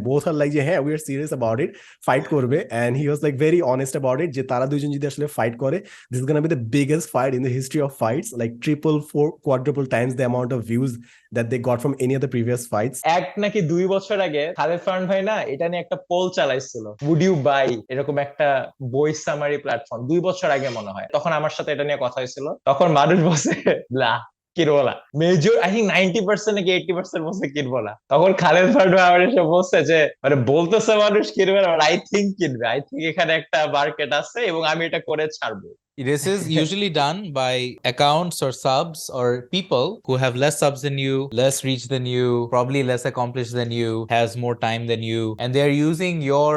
both are like যে হ্যাঁ we are serious about it, fight করবে, and he was like very honest about it যে তারা দুইজন যদি আসলে fight করে, this is gonna be the biggest fight in the history of fights, like triple, four, quadruple times the amount of views that they got from any of the previous fights. এক নাকি 2 বছর আগে খালেদ ফারহান ভাই না এটা নিয়ে একটা পোল চালাইছিল, would you buy, এরকম একটা বই সামারি প্ল্যাটফর্ম 2 বছর আগে মনে হয়। তখন আমার সাথে এটা নিয়ে কথা হয়েছিল, তখন মানুষ বসে লা কিনবো না, মেজর আই থিঙ্ক 90% নাকি 80% বসে কিনবো না। তখন খালেদ ফারহান ভাই আমার এসে বলছে যে মানে বলতেছে মানুষ কিনবে না, আই থিঙ্ক কিনবে, আই থিঙ্ক এখানে একটা মার্কেট আছে এবং আমি এটা করে ছাড়বো। This is usually done by accounts or subs or people who have less subs than you, less reach than you, probably less accomplished than you, has more time than you, and they're using your,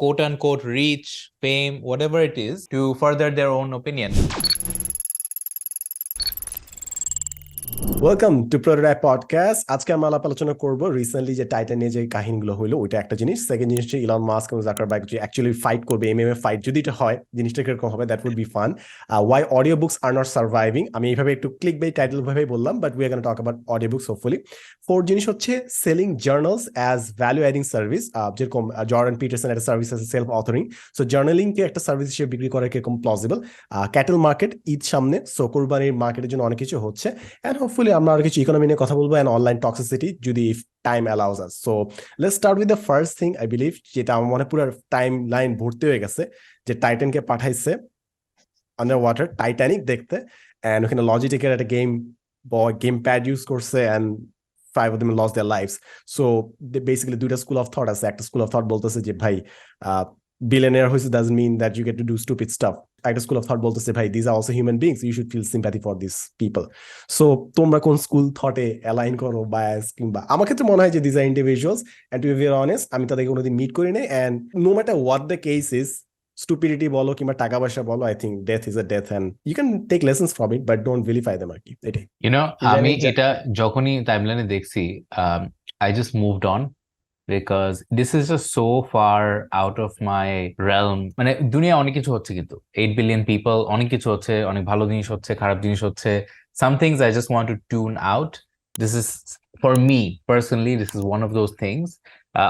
quote unquote reach, fame, whatever it is, to further their own opinion. Welcome to prototype podcast. আজকে আমরা আলাপ আলোচনা করবো recently যে Titan নিয়ে যে কাহিনীগুলো হইলো, ওইটা একটা জিনিস। সেকেন্ড জিনিস হচ্ছে ইলন মাস্ক এবং জাকারবার্গ যে অ্যাকচুয়ালি ফাইট করবে, এমএমএ ফাইট যদি এটা হয় জিনিসটা কিরকম হবে, that would be fun. Why audio books are not surviving, আমি এইভাবে একটু ক্লিক বাই টাইটেল ভাবে বললাম, but we are gonna talk about audio books hopefully. Fourth জিনিস হচ্ছে selling journals as value adding service, যেরকম জর্ডান পিটারসন একটা service আছে সেলফ অথরিং, সো জার্নালিংকে একটা সার্ভিস হিসেবে বিক্রি করা কিরকম প্লসিবল। ক্যাটেল মার্কেট ঈদ সামনে, সো কোরবানির মার্কেটের জন্য অনেক কিছু হচ্ছে, অ্যান্ড হোপফুলি আমরা আর কিছু ইকোনমি নিয়ে কথা বলবো, অ্যান্ড অনলাইন টক্সিসিটি যদি if time allows us. So let's start with the first thing I believe, যেটা আমার মনে পুরো টাইম লাইন ভর্তি হয়ে গেছে, যে টাইটানকে পাঠাইছে আন্ডার ওয়াটার টাইটানিক দেখতে, অ্যান্ড ওখানে লজিটেকের একটা গেম প্যাড ইউজ করছে, and 5 of them lost their lives. So they basically দুইটা স্কুল অফ থট আছে। একটা স্কুল অফ থট বলতেছে যে ভাই billionaire হয়েছে doesn't mean that you get to do stupid stuff. একটা স্কুল অফ থট বলতেছে ভাই these are also human beings, you should feel sympathy for these people. So তোমরা কোন স্কুল থটে অ্যালাইন করো, বায়াস কিংবা? আমার ক্ষেত্রে মনে হয় যে these are individuals, and to be very honest আমি তাদেরকে কোনোদিন মিট করি নাই, and no matter what the case is, stupidity বলো কিংবা টাকা পয়সা বলো, I think death is a death and you can take lessons from it but don't vilify them আর কি, এটাই। আমি এটা যখনই টাইমলাইনে দেখছি, I just moved on because this is just so far out of my realm. মানে দুনিয়া অনেক কিছু হচ্ছে, কিন্তু 8 billion people, অনেক কিছু হচ্ছে, অনেক ভালো জিনিস হচ্ছে, খারাপ জিনিস হচ্ছে। Some things I just want to tune out. This is, for me personally, this is one of those things.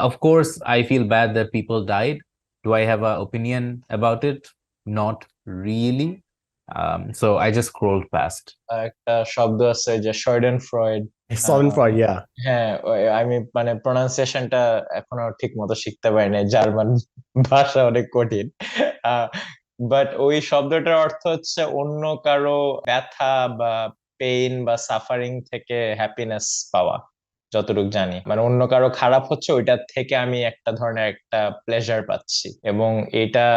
Of course I feel bad that people died. Do I have an opinion about it? Not really. So I just scrolled past. একটা শব্দ আছে যে শর্ডেন Freud, হ্যাঁ আমি মানে প্রনাউন্সিয়েশনটা এখনো ঠিক মতো শিখতে পারি নাই, জার্মান ভাষা অনেক কঠিন। বাট ওই শব্দটার অর্থ হচ্ছে অন্য কারো ব্যথা বা পেইন বা সাফারিং থেকে হ্যাপিনেস পাওয়া, যতটুকু জানি। মানে অন্য কারো খারাপ হচ্ছে, ওইটা থেকে আমি একটা ধরনের একটা প্লেজার পাচ্ছি। এবং এটা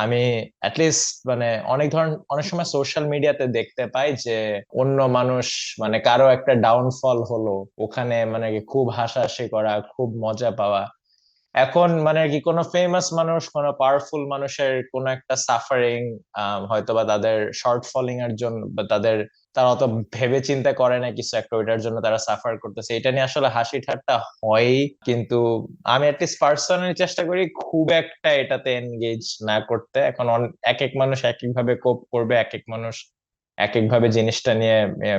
আমি অ্যাটলিস্ট মানে অনেক সময় সোশ্যাল মিডিয়াতে দেখতে পাই যে অন্য মানুষ মানে কারো একটা ডাউনফল হলো, ওখানে মানে খুব হাসাহাসি করা, খুব মজা পাওয়া। এখন মানে কি কোনো ফেমাস মানুষ, কোনো পাওয়ারফুল মানুষের কোনো একটা সাফারিং, হয়তোবা তাদের শর্ট ফলিং এর জন্য বা তারা অত ভেবে চিন্তা করে না কিছু একটা, ওইটার জন্য তারা সাফার করতেছে, এটা নিয়ে আসলে হাসি ঠাট্টা হয়। কিন্তু আমি অ্যাটলিস্ট পার্সোনালি চেষ্টা করি খুব একটা এটাতে এনগেজ না করতে। এখন এক এক মানুষ এক এক ভাবে কোপ করবে, এক এক মানুষ এক এক ভাবে জিনিসটা নিয়ে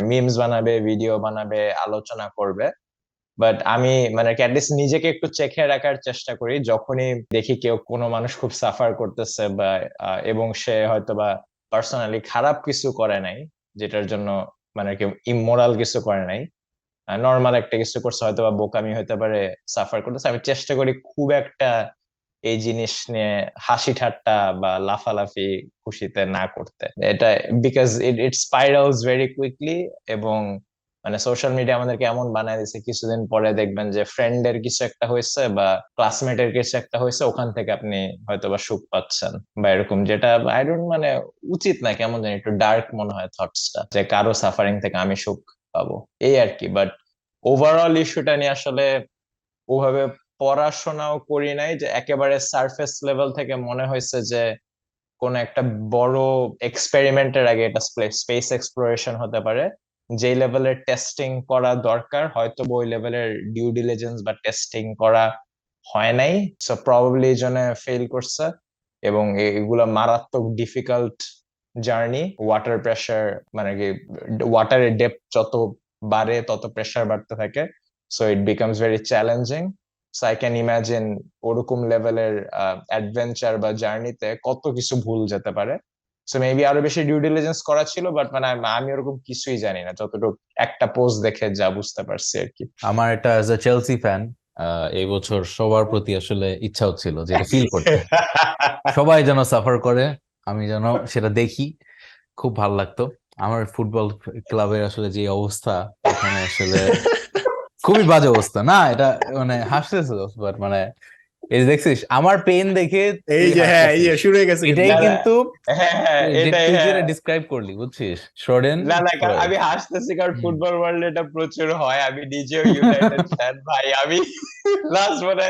মিমস বানাবে, ভিডিও বানাবে, আলোচনা করবে। বাট আমি মানে অ্যাটলিস্ট নিজেকে একটু চেখে রাখার চেষ্টা করি যখনই দেখি কোনো মানুষ খুব সাফার করতেছে বা এবং সে হয়তোবা পার্সোনালি খারাপ কিছু করে নাই, যেটার জন্য মানে কেউ ইমোরাল কিছু করে নাই, নর্মাল একটা কিছু করছে, হয়তো বা বোকামি হইতে পারে, সাফার করতেছে, আমি চেষ্টা করি খুব একটা এই জিনিস নিয়ে হাসি ঠাট্টা বা লাফালাফি খুশিতে না করতে। এটা বিকজ ইট স্পাইরালস ভেরি কুইকলি। এবং মানে সোশ্যাল মিডিয়া আমাদেরকে এমন বানায় দিচ্ছে, কিছুদিন পরে দেখবেন যে ফ্রেন্ডের কিছু একটা হয়েছে বা ক্লাসমেটের কিছু একটা হয়েছে, ওখান থেকে আপনি হয়তোবা সুখ পাচ্ছেন বা এরকম, যেটা আই ডোন্ট মানে উচিত না, কেমন জানি একটু ডার্ক মনে হয় থটসটা, যে কারো সাফারিং থেকে আমি সুখ পাবো, এই আর কি। বাট ওভারঅল ইস্যুটা নিয়ে আসলে ওভাবে পড়াশোনাও করি নাই, যে একেবারে সারফেস লেভেল থেকে মনে হয়েছে যে কোন একটা বড় এক্সপেরিমেন্টের আগে এটা স্পেস এক্সপ্লোরেশন হতে পারে, যে লেভেলের টেস্টিং করা দরকার হয়তো ওই লেভেলের ডিউ ডিলিজেন্স বা টেস্টিং করা হয় নাই, সো প্রবাবলি এই জন্য ফেল করছে। এবং এগুলা মারাত্মক ডিফিকাল্ট জার্নি, ওয়াটার প্রেসার মানে কি ওয়াটারের ডেপথ যত বাড়ে তত প্রেসার বাড়তে থাকে, so it becomes very challenging. So I can imagine ওরকম লেভেলের অ্যাডভেঞ্চার বা জার্নিতে কত কিছু ভুল যেতে পারে। সো মেবি আরো বেশি ডিউ ডিলিজেন্স করা ছিল, বাট মানে আমি ওরকম কিছুই জানি না, যতটুকু একটা পোস্ট দেখে যা বুঝতে পারছি আর কি। আমার এটা অ্যাজ এ চেলসি ফ্যান এই বছর সবার প্রতি আসলে ইচ্ছা হচ্ছিল যে এটা ফিল করতে, সবাই যেন সাফার করে, আমি যেন সেটা দেখি, খুব ভালো লাগতো। আমার ফুটবল ক্লাবের আসলে যে অবস্থা এখানে আসলে খুবই বাজে অবস্থা না, এটা মানে হাসতেছে বাট মানে এই যে দেখছিস আমার পেন দেখে এই তুই যে হ্যাঁ এই হাসতেছিস, যে শুরু হয়ে গেছে কিন্তু। এটাই না, না, কিন্তু হ্যাঁ, হ্যাঁ, এটাই, তুই হ্যাঁ। যেটা ডিসক্রাইব করলি বুঝছিস, শোডেন না, না, কারণ ফ্রয়েড। আমি হাসতেছি কারণ হুম। ফুটবল ওয়ার্ল্ড এটা প্রচুর হয়, আমি নিজেও ইউনাইটেড ফ্যান ভাই, আমি লাস্ট মানে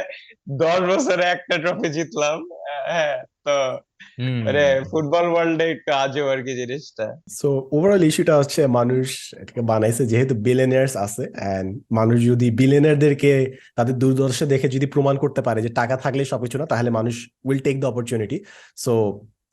10 বছরে একটা ট্রফি জিতলাম। হ্যাঁ, তো মানে হুম। ফুটবল ওয়ার্ল্ডে একটু আজব আর কি জিনিসটা। সো ওভারঅল ইস্যুটা হচ্ছে মানুষ এটাকে বানাইছে যেহেতু বিলিয়নিয়ার্স আছে, এন্ড মানুষ যদি বিলিয়নিয়ারদেরকে তাদের দুর্দশা দেখে যদি প্রমাণ করতে পারে যে টাকা থাকলে সবকিছু না, তাহলে মানুষ will take the opportunity. So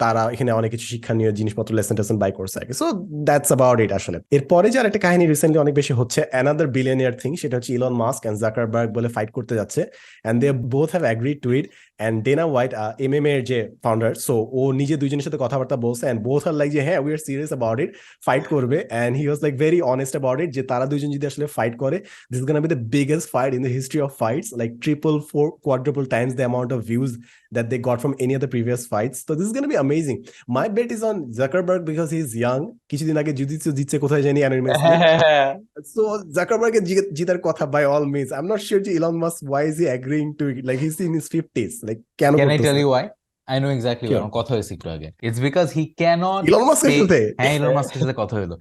তারা এখানে অনেক কিছু শিক্ষণীয় জিনিসপত্র লেসন টেসন বাই করছে আর কি। সো দ্যাটস অ্যাবাউট ইট আসলে। এরপরে যে আরেকটা কাহিনী রিসেন্টলি অনেক বেশি হচ্ছে, অ্যানাদার বিলিয়নিয়ার থিং, সেটা হচ্ছে ইলন মাস্ক এন্ড জাকারবার্গ বলে ফাইট করতে যাচ্ছে, and they both have agreed to it. And Dana White MMA এর যে ফাউন্ডার, সো ও নিজে দুইজনের সাথে কথাবার্তা বলছে, এন্ড বোথ আর লাইক যে হ্যাঁ we are serious about it, fight করবে। And he was like very honest about it যে তারা দুইজন যদি আসলে ফাইট করে, this is gonna be the biggest fight in the history of fights, like triple four quadruple times the amount of views that they got from any of the previous fights. So this is going to be amazing. My bet is on Zuckerberg because he's young. কিছুদিন আগে জুজিৎসু জিতছে কোথায় জানি anonymously. হ্যাঁ, হ্যাঁ, হ্যাঁ। So Zuckerberg জিতার কথা by all means. I'm not sure যে Elon Musk why is he agreeing to it? Like he's in his 50s. Like কেন Can I tell করতেছে? you why? I know exactly why. কেন? আমার কথা হয়েছে একটু আগে। It's because he cannot Elon Musk's stay. সাথে? হ্যাঁ, ইলন মাস্কের সাথে কথা হলো।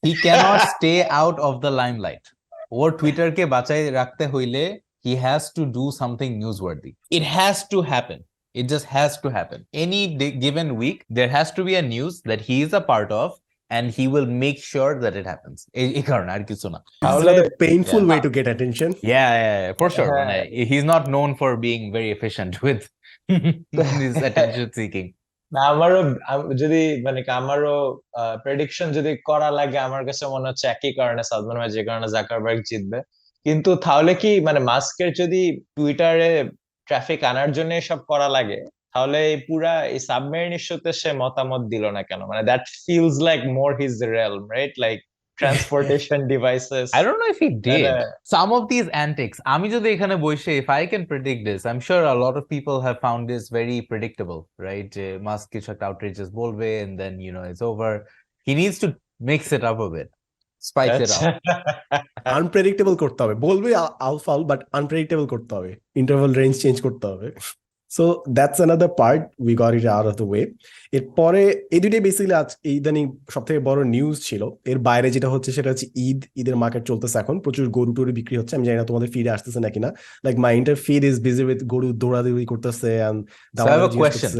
He cannot stay out of the limelight. ওর টুইটারকে বাঁচাই রাখতে হইলে he has to do something newsworthy. It has to happen. It just has to happen. Any given week, there has to be a news that he is a part of, and he will make sure that it happens. এই কারণে আর কিছু না। This is তাহলে another painful Yeah. way to get attention. Yeah, for sure. হ্যাঁ, মানে he's not known for being very efficient with his attention seeking. না, আমারও যদি মানে কি আমারও প্রেডিকশন যদি করা লাগে, আমার কাছে মনে হচ্ছে একই কারণে সালমান ভাই, যে কারণে জাকারবার্গ জিতবে। কিন্তু তাহলে কি মানে মাস্কের যদি টুইটারে ট্রাফিক আনার জন্য সব করা লাগে, তাহলে এই পুরা এই সাবমেরিন ইস্যুতে সে মতামত দিল না কেন? মানে that feels like more his realm, right? Like transportation devices. I don't know if he did some of these antics. আমি যদি এখানে বসে, if I can predict this, I'm sure a lot of people have found this very predictable, right? যে mask কিছু একটা outrageous বলবে and then it's over. He needs to mix it up a bit, spice it up. Unpredictable করতে হবে, বলবে আলফাল but unpredictable করতে হবে, interval range change করতে হবে। So that's another part, we got it out of the way. এরপরে এই দুইটাই বেসিক্যালি আজ ইদানিং সব থেকে বড় নিউজ ছিল। এর বাইরে যেটা হচ্ছে সেটা হচ্ছে ঈদের মার্কেট চলতেছে, এখন প্রচুর গরু টরু বিক্রি হচ্ছে। আমি জানি না তোমাদের ফিডে আসতেছে নাকি না, like my entire feed is busy with গরু দৌড়াদৌড়ি করতেছে and So I have a question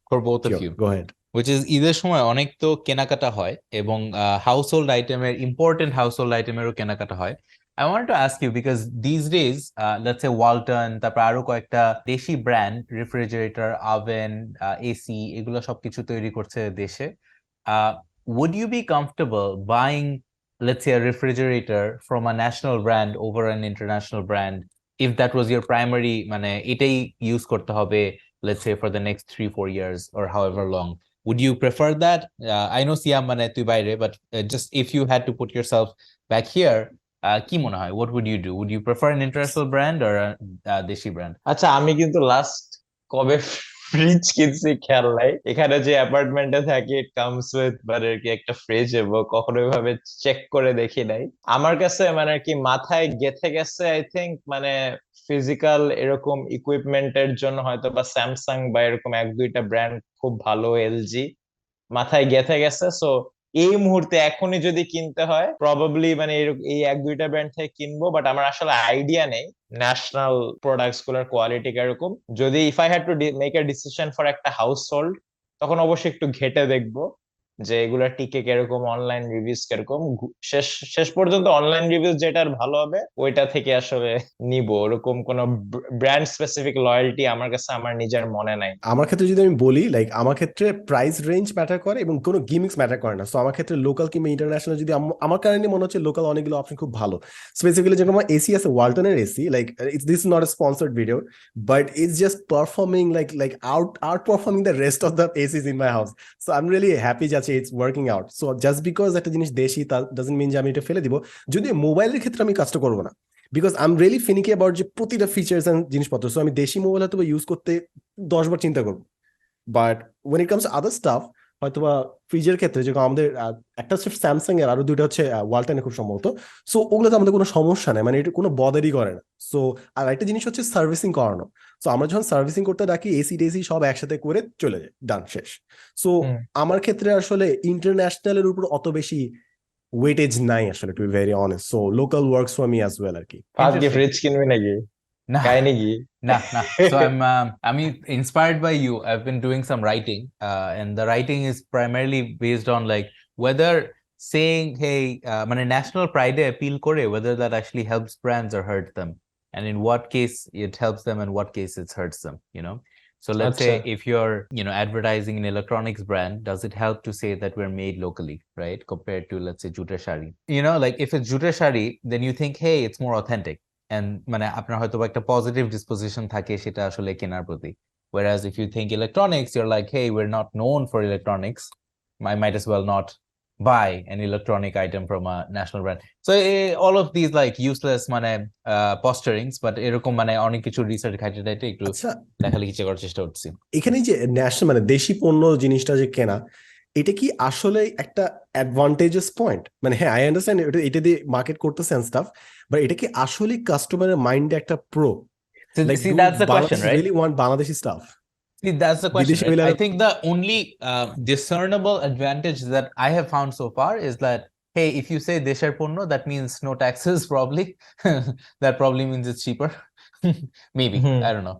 for both of you, go ahead. which is ঈদের সময় অনেক তো কেনাকাটা হয় এবং হাউসহোল্ড আইটেমের, ইম্পর্টেন্ট হাউসহোল্ড আইটেমেরও কেনাকাটা হয়। I wanted to ask you because these days, let's say Walton, তারপর আরো কয়েকটা দেশি ব্র্যান্ড রেফ্রিজারেটর, ওভেন, এসি এগুলো সবকিছু তৈরি করছে দেশে। Would you be comfortable buying, let's say, a refrigerator from a national brand over an international brand if that was your primary, মানে এটাই ইউজ করতে হবে, let's say for the next 3-4 years or however long? Would you prefer that? I know Siam মানে তুই বাইরে, but just if you had to put yourself back here, কি মনে হয়, what would you do? Would you prefer an international brand or a দেশি brand? আচ্ছা, আমি কিন্তু লাস্ট কবে ফ্রিজ কিনছি খেয়াল নাই। এখানে যে অ্যাপার্টমেন্টে থাকি, ইট কামস উইথ মানে কি একটা ফ্রিজ, এবং কখনো ভাবে চেক করে দেখি নাই। আমার কাছে মানে কি মাথায় গেঁথে গেছে, আই থিংক মানে ফিজিক্যাল এরকম ইকুইপমেন্টের জন্য হয়তো বা স্যামসাং বা এরকম 1-2টা ব্র্যান্ড খুব ভালো, এলজি মাথায় গেঁথে গেছে। সো এই মুহূর্তে এখনই যদি কিনতে হয়, প্রবাবলি মানে এই 1-2টা ব্র্যান্ড থেকে কিনবো, বাট আমার আসলে আইডিয়া নেই ন্যাশনাল প্রোডাক্টস গুলোর কোয়ালিটি কিরকম। যদি if I had to make a decision for একটা হাউস হোল্ড, তখন অবশ্যই একটু ঘেটে দেখবো। যে এগুলা টিকে কিরকম, অনলাইন রিভিউজ কিরকম, শেষ শেষ পর্যন্ত অনলাইন রিভিউজ যেটার ভালো হবে ওইটা থেকে আসলে নিব। ওরকম কোনো ব্র্যান্ড স্পেসিফিক লয়্যালটি আমার কাছে আমার নিজের মনে নাই। আমার ক্ষেত্রে যদি আমি বলি, লাইক আমার ক্ষেত্রে প্রাইস রেঞ্জ ম্যাটার করে এবং কোনো গিমিক্স ম্যাটার করে না। সো আমার ক্ষেত্রে লোকাল কিংবা ইন্টারন্যাশনাল যদি আমার কারণে মনে হচ্ছে লোকাল অনেকগুলো অপশন খুব ভালো। স্পেসিফিক্যালি যেরকম আমার এসি আছে, ওয়ালটনের AC, like it's this not a sponsored video, but it's just performing out performing the rest of the ACs in my house. So I am really happy যাচ্ছে it's working out. So just because একটা জিনিস দেশি তা doesn't mean যে আমি এটা ফেলে দিব। যদি মোবাইলের ক্ষেত্রে আমি কাজটা করবো না, because I am really finicky about যে প্রতিটা ফিচার্স এন্ড জিনিসপত্র। সো আমি দেশি মোবাইল হয়তো ইউজ করতে 10 বার চিন্তা করবো। But when it comes to other stuff, হয়তোবা ফ্রিজের ক্ষেত্রে যেরকম আমাদের একটা হচ্ছে স্যামসাং এর, আরো দুইটা হচ্ছে ওয়ালটনের খুব সম্ভবত। সো ওগুলোতে আমাদের কোনো সমস্যা নেই, মানে এটা কোনো বদারই করে না। সো আর একটা জিনিস হচ্ছে সার্ভিসিং করানো। সো আমরা যখন সার্ভিসিং করতে ডাকি, এসি টেসি সব একসাথে করে চলে যায়, ডান, শেষ। সো আমার ক্ষেত্রে আসলে ইন্টারন্যাশনালের উপর অত বেশি ওয়েটেজ নাই আসলে, to be very honest. So local works for me as well আর কি। আজকে ফ্রিজ কিনবে নাকি? না, কাহিনী কি? nah. So I'm inspired by you. I've been doing some writing, and the writing is primarily based on like whether saying, "Hey, মানে national pride appeal করে, whether that actually helps brands or hurts them, and in what case it helps them and what case it hurts them." You know. So let's say if you're, advertising an electronics brand, does it help to say that we're made locally, right? Compared to, let's say, jute shari. Like if it's jute shari, then you think, hey, it's more authentic. And মানে আপনার হয়তো একটা positive disposition থাকে সেটা আসলে কেনার প্রতি। Whereas if you think electronics, you're like, hey, we're not known for electronics. I might as well not buy an electronic item from a national brand. So all of these like useless মানে posturings, but এরকম মানে অনেক কিছু research ঘাটে একটু লেখালেখি করার চেষ্টা করছি। এখানে যে ন্যাশনাল মানে দেশি পণ্য জিনিসটা যে কেনা, এটা কি আসলে একটা অ্যাডভান্টেজেস পয়েন্ট? মানে হ্যাঁ, আই আন্ডারস্ট্যান্ড এটা দিয়ে মার্কেট করতেছে এন্ড স্টাফ, বাট এটা কি আসলে কাস্টমারের মাইন্ডে একটা pro? Like See, do that's the question, Bangladesh right? Really want Bangladeshi staff? See, that's the question, বিদেশি right? হইলে I think the only discernible advantage that I have found so far is that, hey, if you say desher ponno, that means no taxes, probably. That probably means it's cheaper. Maybe. I don't know.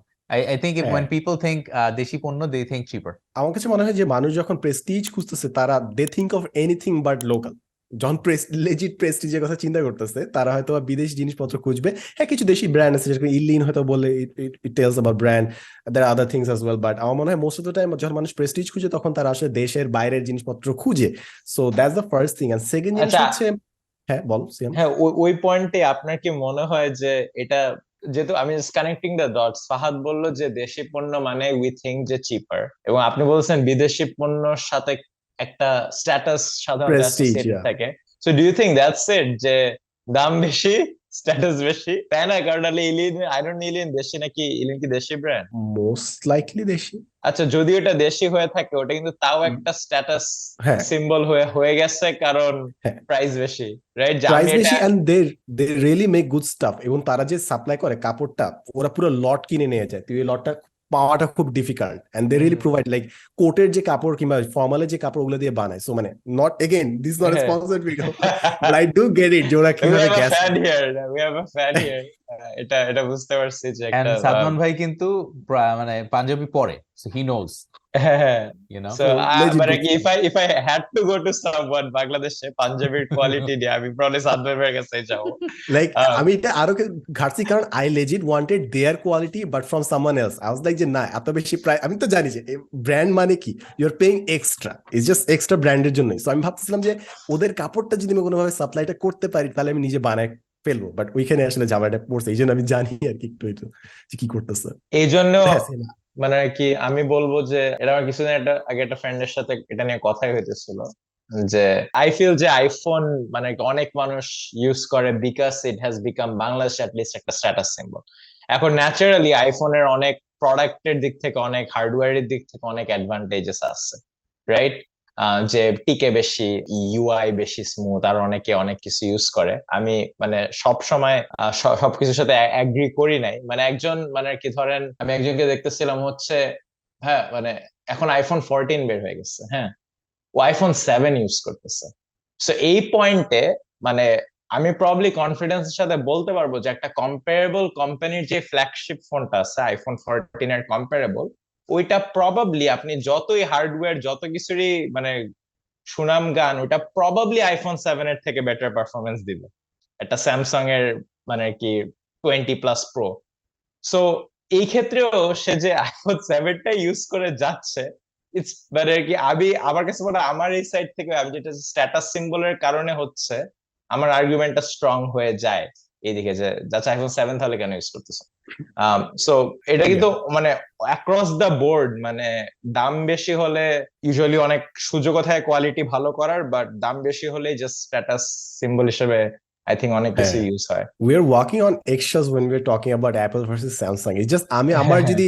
I think when people think deshi ponno, they think cheaper. আমার কাছে মনে হয় যে মানুষ যখন prestige খুঁজতেছে, তারা they think of anything but local. যখন লেজিট প্রেস্টিজের কথা চিন্তা করতেছে, তারা হয়তো বিদেশি জিনিসপত্র খুঁজবে। হ্যাঁ, কিছু দেশি ব্র্যান্ড আছে, যেরকম ইলিন হয়তো বলে, it tells about brand, there are other things as well. But আমার মনে হয় মোস্ট অফ দ্য টাইম যখন মানুষ প্রেস্টিজ খুঁজে, তখন তারা আসলে দেশের বাইরের জিনিসপত্র খুঁজে। So that's the first thing. And second জিনিস হচ্ছে, হ্যাঁ বল সিয়াম। হ্যাঁ, ওই পয়েন্টে আপনার কি মনে হয় যে এটা, যেহেতু আমি কানেক্টিং দ্য ডটস, ফাহাদ বললো যে দেশি পণ্য মানে উই থিঙ্ক যে চিপার, এবং আপনি বলছেন বিদেশি পণ্যর সাথে একটা স্ট্যাটাস সাধারণত প্রেস্টিজ, অ্যাসোসিয়েটেড থাকে। So do you think that's it, যে দাম বেশি, স্ট্যাটাস বেশি, তাই না? কারণ ইলিন, আইরন ইলিন দেশি নাকি? ইলিন কি দেশি ব্র্যান্ড? মোস্ট লাইকলি দেশি। আচ্ছা, যদি ওটা দেশি হয়ে থাকে, ওটা কিন্তু তাও একটা স্ট্যাটাস সিম্বল হয়ে গেছে, কারণ প্রাইস বেশি, রাইট? প্রাইস বেশি, and they really make good stuff. এবং তারা যে সাপ্লাই করে কাপড়টা, ওরা পুরো লট কিনে নিয়ে যায়। তুই এই লটটা পাওয়াটা খুব difficult, and they really provide like কোটের যে কাপড় কিংবা ফর্মালের যে কাপড়, ওগুলো দিয়ে বানায়। সো মানে not again this not A sponsored video, but I do get it যে ওরা কিভাবে গ্যাস। এটা বুঝতে পারছি যে একটা একটা সাদমান ভাই কিন্তু মানে পাঞ্জাবি পরে, so he knows, you know. So but like if I had to go to someone বাংলাদেশে পাঞ্জাবির কোয়ালিটি দিয়ে, আমি প্রবলি সাদমানের কাছে যাব। লাইক আমি এটা আরো ঘাটছি, কারণ I legit wanted there quality but from someone else. I was like যে না, এত বেশি প্রাইস, আমি তো জানি যে ব্র্যান্ড মানে কি, you are paying extra, it's just extra ব্র্যান্ডের জন্যই। সো আমি ভাবতেছিলাম যে ওদের কাপড়টা যদি আমি কোনোভাবে সাপ্লাইটা করতে পারি, তাহলে আমি নিজে বানায় ফেলবো। বাট ওইখানে আসলে ঝামেলাটা পড়ছে, এই জন্য আমি জানি আর কি একটু যে কি করতেছে। এই জন্য মানে কি আমি বলবো যে, এটা আমার কিছুদিন আগে একটা ফ্রেন্ডের সাথে এটা নিয়ে কথাই হইতেছিল, যে আই ফিল যে আইফোন মানে অনেক মানুষ ইউজ করে because it has become Bangladesh at least একটা স্ট্যাটাস সিম্বল। এখন ন্যাচারালি আইফোনের অনেক প্রোডাক্টের দিক থেকে, অনেক হার্ডওয়্যারের দিক থেকে অনেক অ্যাডভান্টেজেস আছে, রাইট? যে টিকে বেশি, ইউআই বেশি স্মুথ, আর অনেকে অনেক কিছু ইউজ করে। আমি মানে সব সময় সবকিছুর সাথে এগ্রি করি নাই। মানে একজন মানে কি ধরেন, আমি একজনকে দেখতেছিলাম হচ্ছে, হ্যাঁ মানে এখন আইফোন 14 বের হয়ে গেছে, হ্যাঁ, ও আইফোন 7 ইউজ করতেছে। সো এই পয়েন্টে মানে আমি প্রবলি কনফিডেন্সের সাথে বলতে পারবো যে একটা কম্পারেবল কোম্পানির যে ফ্ল্যাগশিপ ফোনটা আছে আইফোন 14 এর কম্পারেবল, ওইটা প্রবাবলি আপনি যতই হার্ডওয়্যার যত কিছুরই মানে সুনাম গান, ওটা প্রবাবলি আইফোন 7 এর থেকে বেটার পারফরমেন্স দিবে একটা স্যামসাং এর মানে কি 20+ প্রো। সো এই ক্ষেত্রেও সে যে আইফোন 7টা ইউজ করে যাচ্ছে, ইটস মানে কি আমি আমার কাছে মনে হয় আমার এই সাইড থেকে আমি যেটা স্ট্যাটাস সিম্বলের কারণে হচ্ছে আমার আর্গুমেন্টটা স্ট্রং হয়ে যায় এইদিকে যে যাচ্ছে আইফোন 7 তাহলে কেন ইউজ করতেছে। সো এটা কিন্তু মানে অ্যাক্রস দ্য বোর্ড, মানে দাম বেশি হলে ইউজুয়ালি অনেক সুযোগও থাকে কোয়ালিটি ভালো করার, বাট দাম বেশি হলে জাস্ট স্ট্যাটাস সিম্বল হিসেবে আই থিঙ্ক অনেক কিছু ইউজ হয়। We are walking on eggshells when we're talking about Apple versus Samsung. It's just আমার যদি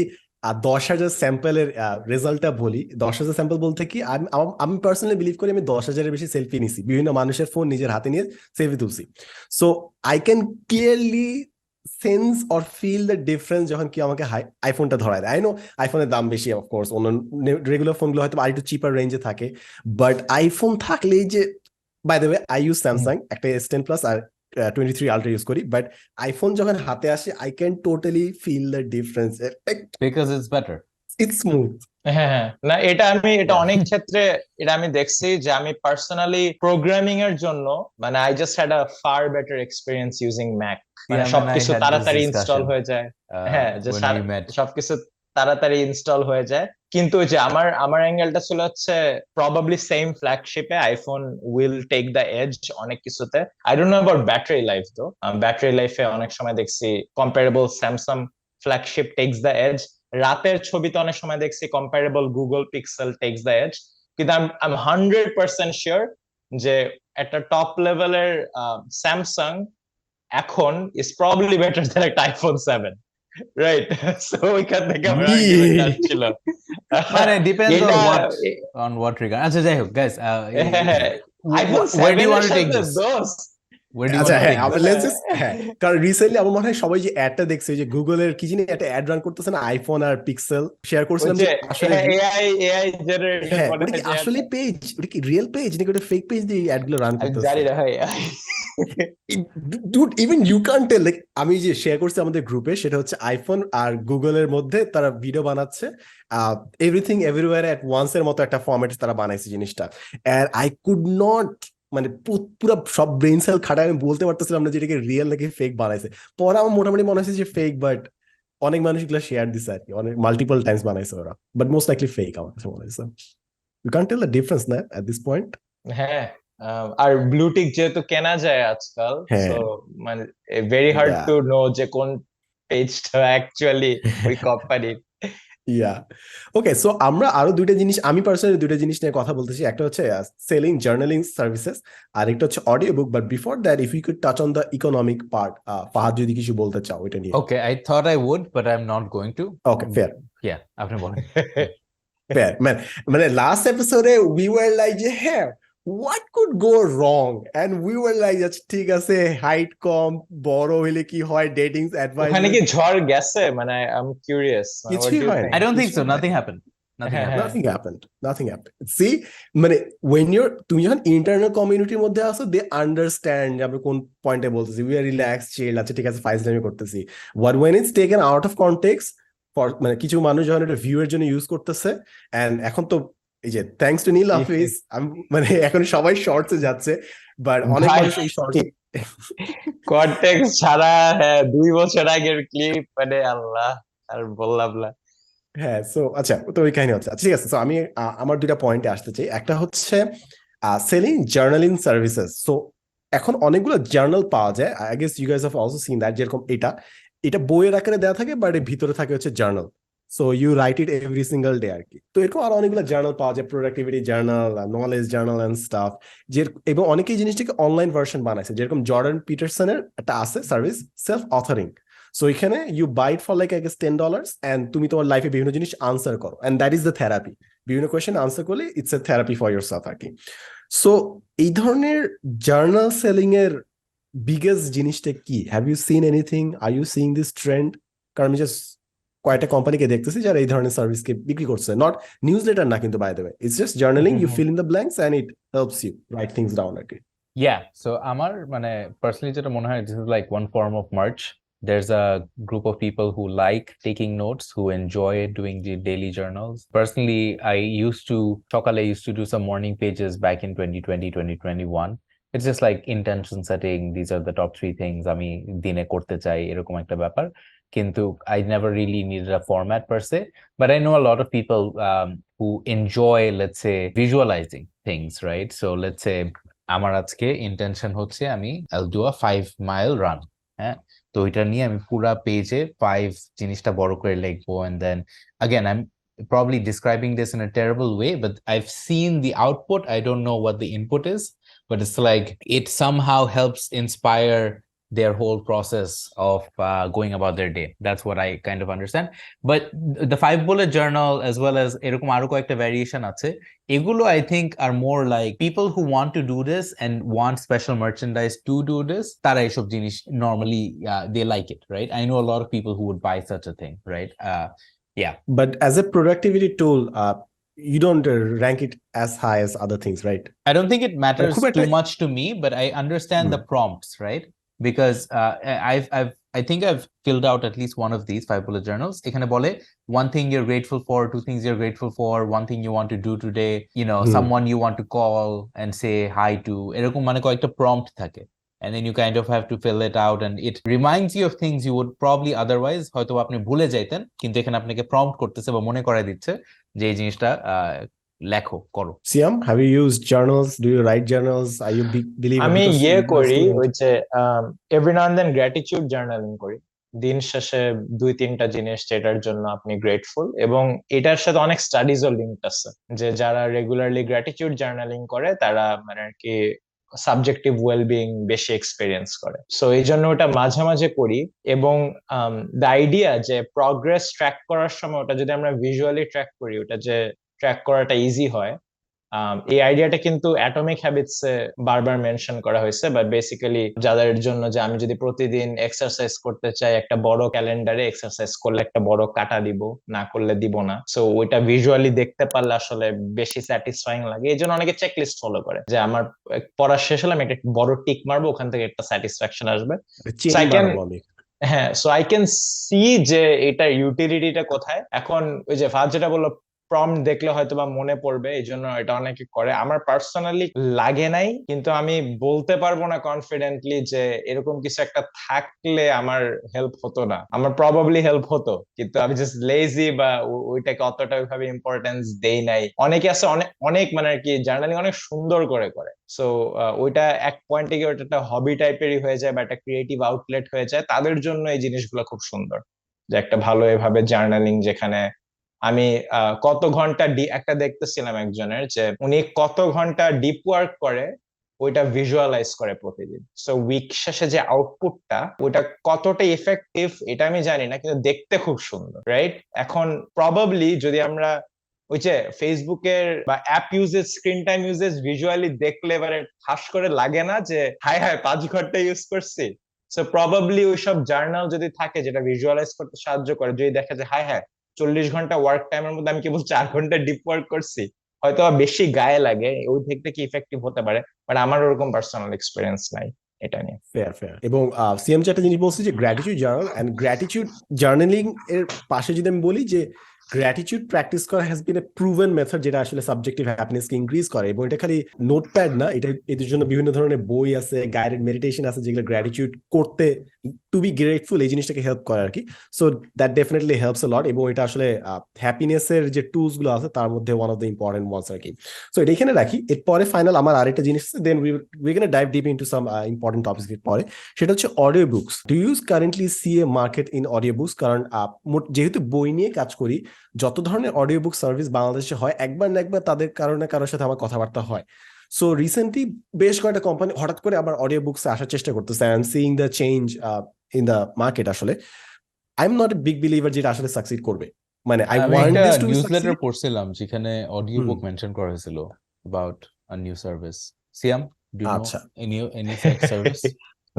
10,000 স্যাম্পলের রেজাল্টটা বলি, 10,000 স্যাম্পল বলতে কি আমি পার্সোনালি বিলিভ করি আমি 10,000-এর বেশি সেলফি নিছি, বিভিন্ন মানুষের ফোন নিজের হাতে নিয়ে সেলফি তুলছি। So I can clearly sense or feel the difference যখন কি আমাকে আইফোনটা ধরায় দেয়। আই নো আইফোনের দাম বেশি, অফকোর্স অন্য রেগুলার ফোনগুলো হয়তো আর একটু চিপার রেঞ্জে থাকে, বাট আইফোন থাকলেই যে, by the way I use Samsung, একটা S10 প্লাস আর 23 আলট্রা ইউজ করি, বাট আইফোন যখন হাতে আসে I can totally feel the difference, because it's better, it's smooth. হ্যাঁ না এটা অনেক ক্ষেত্রে এটা আমি দেখছি যে আমি পার্সোনালি প্রোগ্রামিং এর জন্য মানে I just had a far better experience using Mac, মানে সবকিছু তাড়াতাড়ি ইনস্টল হয়ে যায়। হ্যাঁ যে সবকিছু তাড়াতাড়ি ইনস্টল হয়ে যায়, কিন্তু ওই যে আমার অ্যাঙ্গেলটা ছিল হচ্ছে প্রবাবলি সেম ফ্ল্যাগশিপে iPhone will take the edge অনেক কিছুতে। I don't know about battery life, তো ব্যাটারি লাইফে অনেক সময় দেখছি comparable Samsung flagship takes the edge, রাতের ছবিতে অনেক সময় দেখছি comparable Google Pixel takes the edge, কিন্তু আই এম 100% শিওর যে একটা টপ লেভেলের স্যামসাং এখন ইজ প্রবাবলি বেটার দ্যান একটা আইফোন 7, রাইট? সো ওইখান থেকে আমার আর্গুমেন্ট আসছিল, মানে ডিপেন্ডস অন হোয়াট রিগার্ড। আচ্ছা যাই হোক গাইস, আইফোন 7 এর সাথে দোস্ত আচ্ছা হ্যাঁ, কারণ রিসেন্টলি আমার মনে হয় সবাই যে অ্যাডটা দেখছে যে গুগলের কি জানি একটা অ্যাড রান করতেছে না, আইফোন আর পিক্সেল শেয়ার করছিলাম যে আসলে এআই জেনারেটেড ওটা কি আসলে পেজ, ওটা কি রিয়েল পেজ নাকি ওটা ফেক পেজ দিয়ে অ্যাড গুলো রান করতেছে? জানি না ভাই, dude even you can tell. Like আমি যে শেয়ার করছি আমাদের গ্রুপে, সেটা হচ্ছে আইফোন আর গুগলের মধ্যে তারা ভিডিও বানাচ্ছে, এভরিথিং এভরিওয়্যার এট ওয়ান্স এর মতো একটা ফরম্যাট তারা বানাইছে জিনিসটা, এন্ড আই কুড নট মানে পুরো সব ব্রেন সেল খাটায় আমি বলতে পারতেছিলাম না যে এটাকে রিয়েল নাকি ফেক বানাইছে। পরে আমার মোটামুটি মনে হয়েছে যে ফেক, বাট অনেক মানুষ এগুলো শেয়ার দিছে আর কি, অনেক মাল্টিপল টাইমস বানাইছে ওরা, বাট মোস্ট লাইকলি ফেক আমার কাছে মনে হয়েছে। You can tell the difference না এট দিস পয়েন্ট। হ্যাঁ আর ব্লুটিক যেহেতু কেনা যায় আজকাল, সো মানে ভেরি হার্ড টু নো যে কোন পেজটা অ্যাকচুয়ালি ওই কোম্পানির। ইয়া ওকে, সো আমরা আরো দুইটা জিনিস, আমি পার্সোনালি দুইটা জিনিস নিয়ে কথা বলতেছি। একটা হচ্ছে সেলিং জার্নালিং সার্ভিসেস, আর একটা হচ্ছে audio book. But before that if you could touch on the economic part, Fahad যদি কিছু বলতে চাও এটা নিয়ে। Okay, I thought I would but I am not going to. Okay fair, yeah আপনি বলেন। ফেয়ার মানে লাস্ট এপিসোডে উই ওয়ার লাইক যে হ্যাঁ what could go wrong, and we were like আচ্ছা ঠিক আছে, হাইট কম বড় হইলে কি হয়, ডেটিং অ্যাডভাইস, ওখানে কি ঝড় গেছে? মানে আই এম কিউরিয়াস। কিছুই হয় না। I don't think so. Nothing happened. Nothing happened. See, মানে when তুমি যখন ইন্টারনাল কমিউনিটির মধ্যে আসো, দে আন্ডারস্ট্যান্ড আমরা কোন পয়েন্টে বলতেছি, উই আর রিল্যাক্স চিল, আচ্ছা ঠিক আছে ফাইজলামি করতেছি। But when it's taken out of context, মানে কিছু মানুষ যখন এটা ভিউ এর জন্য ইউজ করতেছে, এন্ড এখন তো এই যে থ্যাঙ্কস টু নীল হাফিজ মানে এখন সবাই শর্টসে যাচ্ছে, বাট অনেক মানুষ এই শর্টস কনটেক্সট ছাড়া 2 বছর আগের ক্লিপ, মানে আল্লাহ আর বললাম না। হ্যাঁ, সো আচ্ছা তো ওই কাহিনী হচ্ছে। ঠিক আছে, সো আমি আমার দুইটা পয়েন্টে আসতে চাই। একটা হচ্ছে সেলিং জার্নালিং সার্ভিসেস। সো এখন অনেকগুলো জার্নাল পাওয়া যায়, I guess you guys have also seen that, যেরকম এটা বইয়ের আকারে দেওয়া থাকে, বাট এর ভিতরে থাকে হচ্ছে journal. So you write it every single day আর কি। তো এরকম আরো অনেকগুলো জার্নাল পাওয়া যায়, productivity journal, knowledge journal and stuff, এবং অনেকেই জিনিসটাকে অনলাইন ভার্সন বানাইছে, যেরকম জর্ডান পিটারসনের একটা আছে সার্ভিস, সেলফ অথরিং। সো এখানে you buy it for like I guess $10, and তুমি তোমার লাইফে বিভিন্ন জিনিস আনসার করো, and that is the therapy. বিভিন্ন কোয়েশ্চেন আনসার করলে it's a therapy for your yourself কি। সো এই ধরনের জার্নাল সেলিং এর বিগেস্ট জিনিসটা কি? Have you seen anything? Are you seeing this trend? কারণ আমি জাস্ট কয়েকটা কোম্পানিকে দেখতেছি যারা এই ধরনের সার্ভিসকে বিক্রি করছে, নট নিউজ লেটার না কিন্তু, by the way it's just journaling, you fill in the blanks and it helps you write things down আর কি। ইয়া, সো আমার মানে পার্সোনালি যেটা মনে হয়, this is like one form of march. There's a group of people who like taking notes, who enjoy doing the daily journals. Personally, I used to do some morning pages back in 2020, 2021. It's just like intention setting. These are the top 3 things আমি দিনে করতে চাই, এরকম একটা ব্যাপার। কিন্তু I never really needed a format per se, but I know a lot of people who enjoy, let's say, visualizing things, right? So let's say আমার আজকে ইন্টেনশন হচ্ছে I'll do a 5-mile run, হ্যাঁ? তো এটা নিয়ে আমি পুরা পেজে 5 জিনিসটা বড় করে লিখবো, and then again I'm probably describing this in a terrible way, but I've seen the output. I don't know what the input is, but it's like it somehow helps inspire their whole process of going about their day. That's what I kind of understand. But the 5 bullet journal, as well as এরকম আরো কয়েকটা variation আছে, এগুলো I think are more like people who want to do this and want special merchandise to do this, তারা এইসব জিনিস normally they like it, right? I know a lot of people who would buy such a thing, right? Yeah. But as a productivity tool, you don't rank it as high as other things, right? I don't think it matters too much to me, but I understand the prompts, right? Because I think I've filled out at least one of these 5 bullet journals. এখানে বলে 1 thing you're grateful for, 2 things you're grateful for, 1 thing you want to do today, someone you want to call and say hi to, এরকম মানে কয়েকটা prompt থাকে, and then you kind of have to fill it out, and it reminds you of things you would probably otherwise হয়তো আপনি ভুলে যাইতেন, কিন্তু এখানে আপনাকে prompt করতেছে বা মনে করায় দিচ্ছে যে এই জিনিসটা লেখো করো। Siam, have you used journals? Do you write journals? Are you believer? আমি করি ওই যে every now and then gratitude journaling করি। দিন শেষে 2-3টা জিনিস যেটার জন্য আপনি গ্রেটফুল, এবং এটার সাথে অনেক স্টাডিজও লিঙ্কড আছে, যে যারা রেগুলারলি গ্র্যাটিটিউড জার্নালিং করে তারা মানে আর কি সাবজেক্টিভ ওয়েলবিং বেশি এক্সপেরিয়েন্স করে। সো এই জন্য ওটা মাঝে মাঝে করি, এবং দ্য আইডিয়া যে প্রগ্রেস ট্র্যাক করার সময় ওটা যদি আমরা ভিজুয়ালি ট্র্যাক করি, ওটা যে ট্র্যাক করাটা ইজি হয়, এই আইডিয়াটা কিন্তু অ্যাটমিক হ্যাবিটস এ বারবার মেনশন করা হয়েছে। বাট বেসিক্যালি যাদের জন্য যে আমি যদি প্রতিদিন এক্সারসাইজ করতে চাই, একটা বড় ক্যালেন্ডারে এক্সারসাইজ করলে একটা বড় কাটা দিব, না করলে দিব না। সো ওইটা ভিজুয়ালি দেখতে পারলে আসলে বেশি স্যাটিসফাইং লাগে। এই জন্য অনেকে চেকলিস্ট ফলো করে, যে আমার পড়া শেষ হলে আমি একটা বড় টিক মারবো, ওখান থেকে একটা স্যাটিসফ্যাকশন আসবে। হ্যাঁ, সো আই ক্যান সি যে এটা ইউটিলিটিটা কোথায়। এখন ওই যে ফাজ যেটা বললো, প্রম্পট দেখলে হয়তো বা মনে পড়বে, এই জন্য এটা অনেকে করে। আমার পার্সোনালি লাগে নাই, কিন্তু আমি বলতে পারবো না কনফিডেন্টলি যে এরকম কিছু একটা থাকলে আমার হেল্প হতো না। আমার প্রবাবলি হেল্প হতো, কিন্তু আমি জাস্ট লেজি বা ওইটাকে অতটা ওইভাবে ইম্পর্টেন্স দেই নাই। অনেকে আছে অনেক অনেক মানে আর কি জার্নালিং অনেক সুন্দর করে সো ওইটা এক পয়েন্টে গিয়ে ওটা একটা হবি টাইপেরই হয়ে যায় বা একটা ক্রিয়েটিভ আউটলেট হয়ে যায়। তাদের জন্য এই জিনিসগুলো খুব সুন্দর, যে একটা ভালো এভাবে জার্নালিং, যেখানে আমি কত ঘন্টা একটা দেখতেছিলাম একজনের, যে উনি কত ঘন্টা ডিপ ওয়ার্ক করে ওইটা ভিজুয়ালাইজ করে প্রতিদিন। সো উইক শেষে যে আউটপুটটা, ওইটা কতটা ইফেক্টিভ এটা আমি জানি না, কিন্তু দেখতে খুব সুন্দর, রাইট? এখন প্রবাবলি যদি আমরা ওই যে ফেসবুকের বা app uses, screen time uses visually দেখলে এবারে হাস করে লাগে না যে হায় হায় 5 ঘন্টা ইউজ করছি? সো প্রবাবলি ওইসব জার্নাল যদি থাকে যেটা ভিজুয়ালাইজ করতে সাহায্য করে, যদি দেখা যায় হায় হায় 40 ঘন্টা ওয়ার্ক টাইমের মধ্যে আমি কেবল 4 ঘন্টা ডিপ ওয়ার্ক করছি, হয়তো বেশি গায়ে লাগে, ওই থেকে কি ইফেক্টিভ হতে পারে। বাট আমার ওরকম পার্সোনাল এক্সপেরিয়েন্স নাই এটা নিয়ে। ফেয়ার। এবং সিএম একটা জিনিস বলছি যে gratitude journal and gratitude journaling এর পাশে যদি আমি বলি যে গ্র্যাটিটিউড প্র্যাকটিস করা has been a proven method, যেটা আসলে সাবজেক্টিভ হ্যাপিনেসকে ইনক্রিজ করে। এবং এটা খালি নোটপ্যাড না, এটা এদের জন্য বিভিন্ন ধরনের বই আছে, গাইডেড মেডিটেশন আছে, যেগুলো গ্র্যাটিটিউড করতে, টু বি গ্রেটফুল, এই জিনিসটাকে হেল্প করে আর কি। সো দ্যাট ডেফিনেটলি হেল্পস আ লট, এবং এটা আসলে হ্যাপিনেসের যে টুলস গুলো আছে তার মধ্যে one of the important ones আর কি। সো এটা এখানে রাখি। এরপরে ফাইনাল আমার আরেকটা জিনিস, then we can dive deep into some important topics পরে, সেটা হচ্ছে audio books. Do you currently see a market in audio books? কারণ যেহেতু বই নিয়ে কাজ করি, যত ধরনের অডিও বুক সার্ভিস বাংলাদেশে হয়, একবার না একবার তাদের কারণে কারোর সাথে আমার কথাবার্তা হয়। সো রিসেন্টলি বেশ কয়েকটা কোম্পানি হঠাৎ করে আবার অডিও বুকস আসার চেষ্টা করতেছে। I am seeing the change in the market. আসলে I am not a big believer যেটা আসলে সাকসিড করবে। মানে I want this to newsletter পড়ছিলাম যেখানে অডিও বুক মেনশন করা হয়েছিল about a new service. Siam, do you know any such service?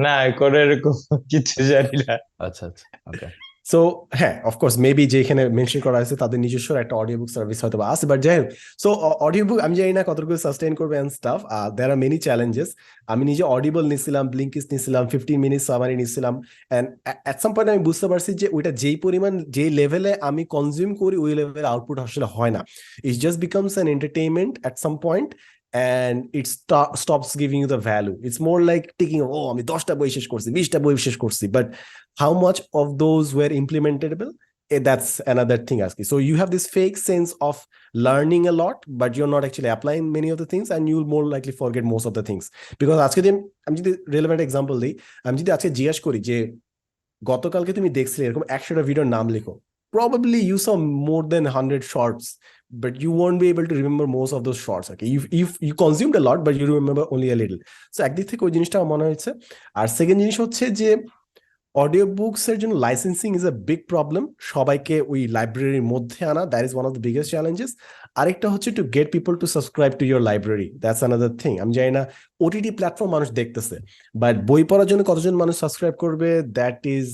না, করে এরকম কিছু জানি না। আচ্ছা, ওকে। সো হ্যাঁ, অফকোর্স মেবি যেখানে মেনশন করা আছে তাদের নিজস্ব একটা অডিও বুক সার্ভিস হয়তো বা আছে, বাট যাই হোক। সো অডিও বুক আমি জানি না কতটুকু সাস্টেইন করবে and stuff, there are many challenges. আমি নিজে অডিবল নিছিলাম, ব্লিঙ্কিস নিছিলাম, 15 মিনিট সামারি নিছিলাম, অ্যান্ড অ্যাট সাম পয়েন্ট আমি বুঝতে পারছি যে ওইটা যেই পরিমাণ যে লেভেলে আমি কনজিউম করি ওই লেভেলে আউটপুট আসলে হয় না। It's just becomes an entertainment at some point, and it stops giving you the value. It's more like taking, oh আমি 10টা বই শেষ করছি, 20টা বই শেষ করছি, but how much of those were implementable? That's another thing, Aski. So you have this fake sense of learning a lot, but you're not actually applying many of the things, and you'll more likely forget most of the things. Because আজকে আমি যদি relevant example দিই, আমি যদি আজকে জিজ্ঞেস করি যে গতকালকে তুমি দেখছিলে এরকম 100টা ভিডিওর নাম লিখো, probably you saw more than 100 shorts, but you won't be able to remember most of those shorts. Okay, you consumed a lot, but you remember only a little. So একদিক থেকে ওই জিনিসটা আমার মনে হচ্ছে। আর সেকেন্ড জিনিস হচ্ছে যে অডিও বুকস এর জন্য licensing is a big problem. সবাইকে ওই লাইব্রেরির মধ্যে আনা, that is one of the biggest challenges. আরেকটা হচ্ছে to get people to subscribe to your library, that's another thing. আমি জানি না ওটিটি প্ল্যাটফর্ম মানুষ দেখতেছে, বাট বই পড়ার জন্য কতজন মানুষ সাবস্ক্রাইব করবে, দ্যাট ইজ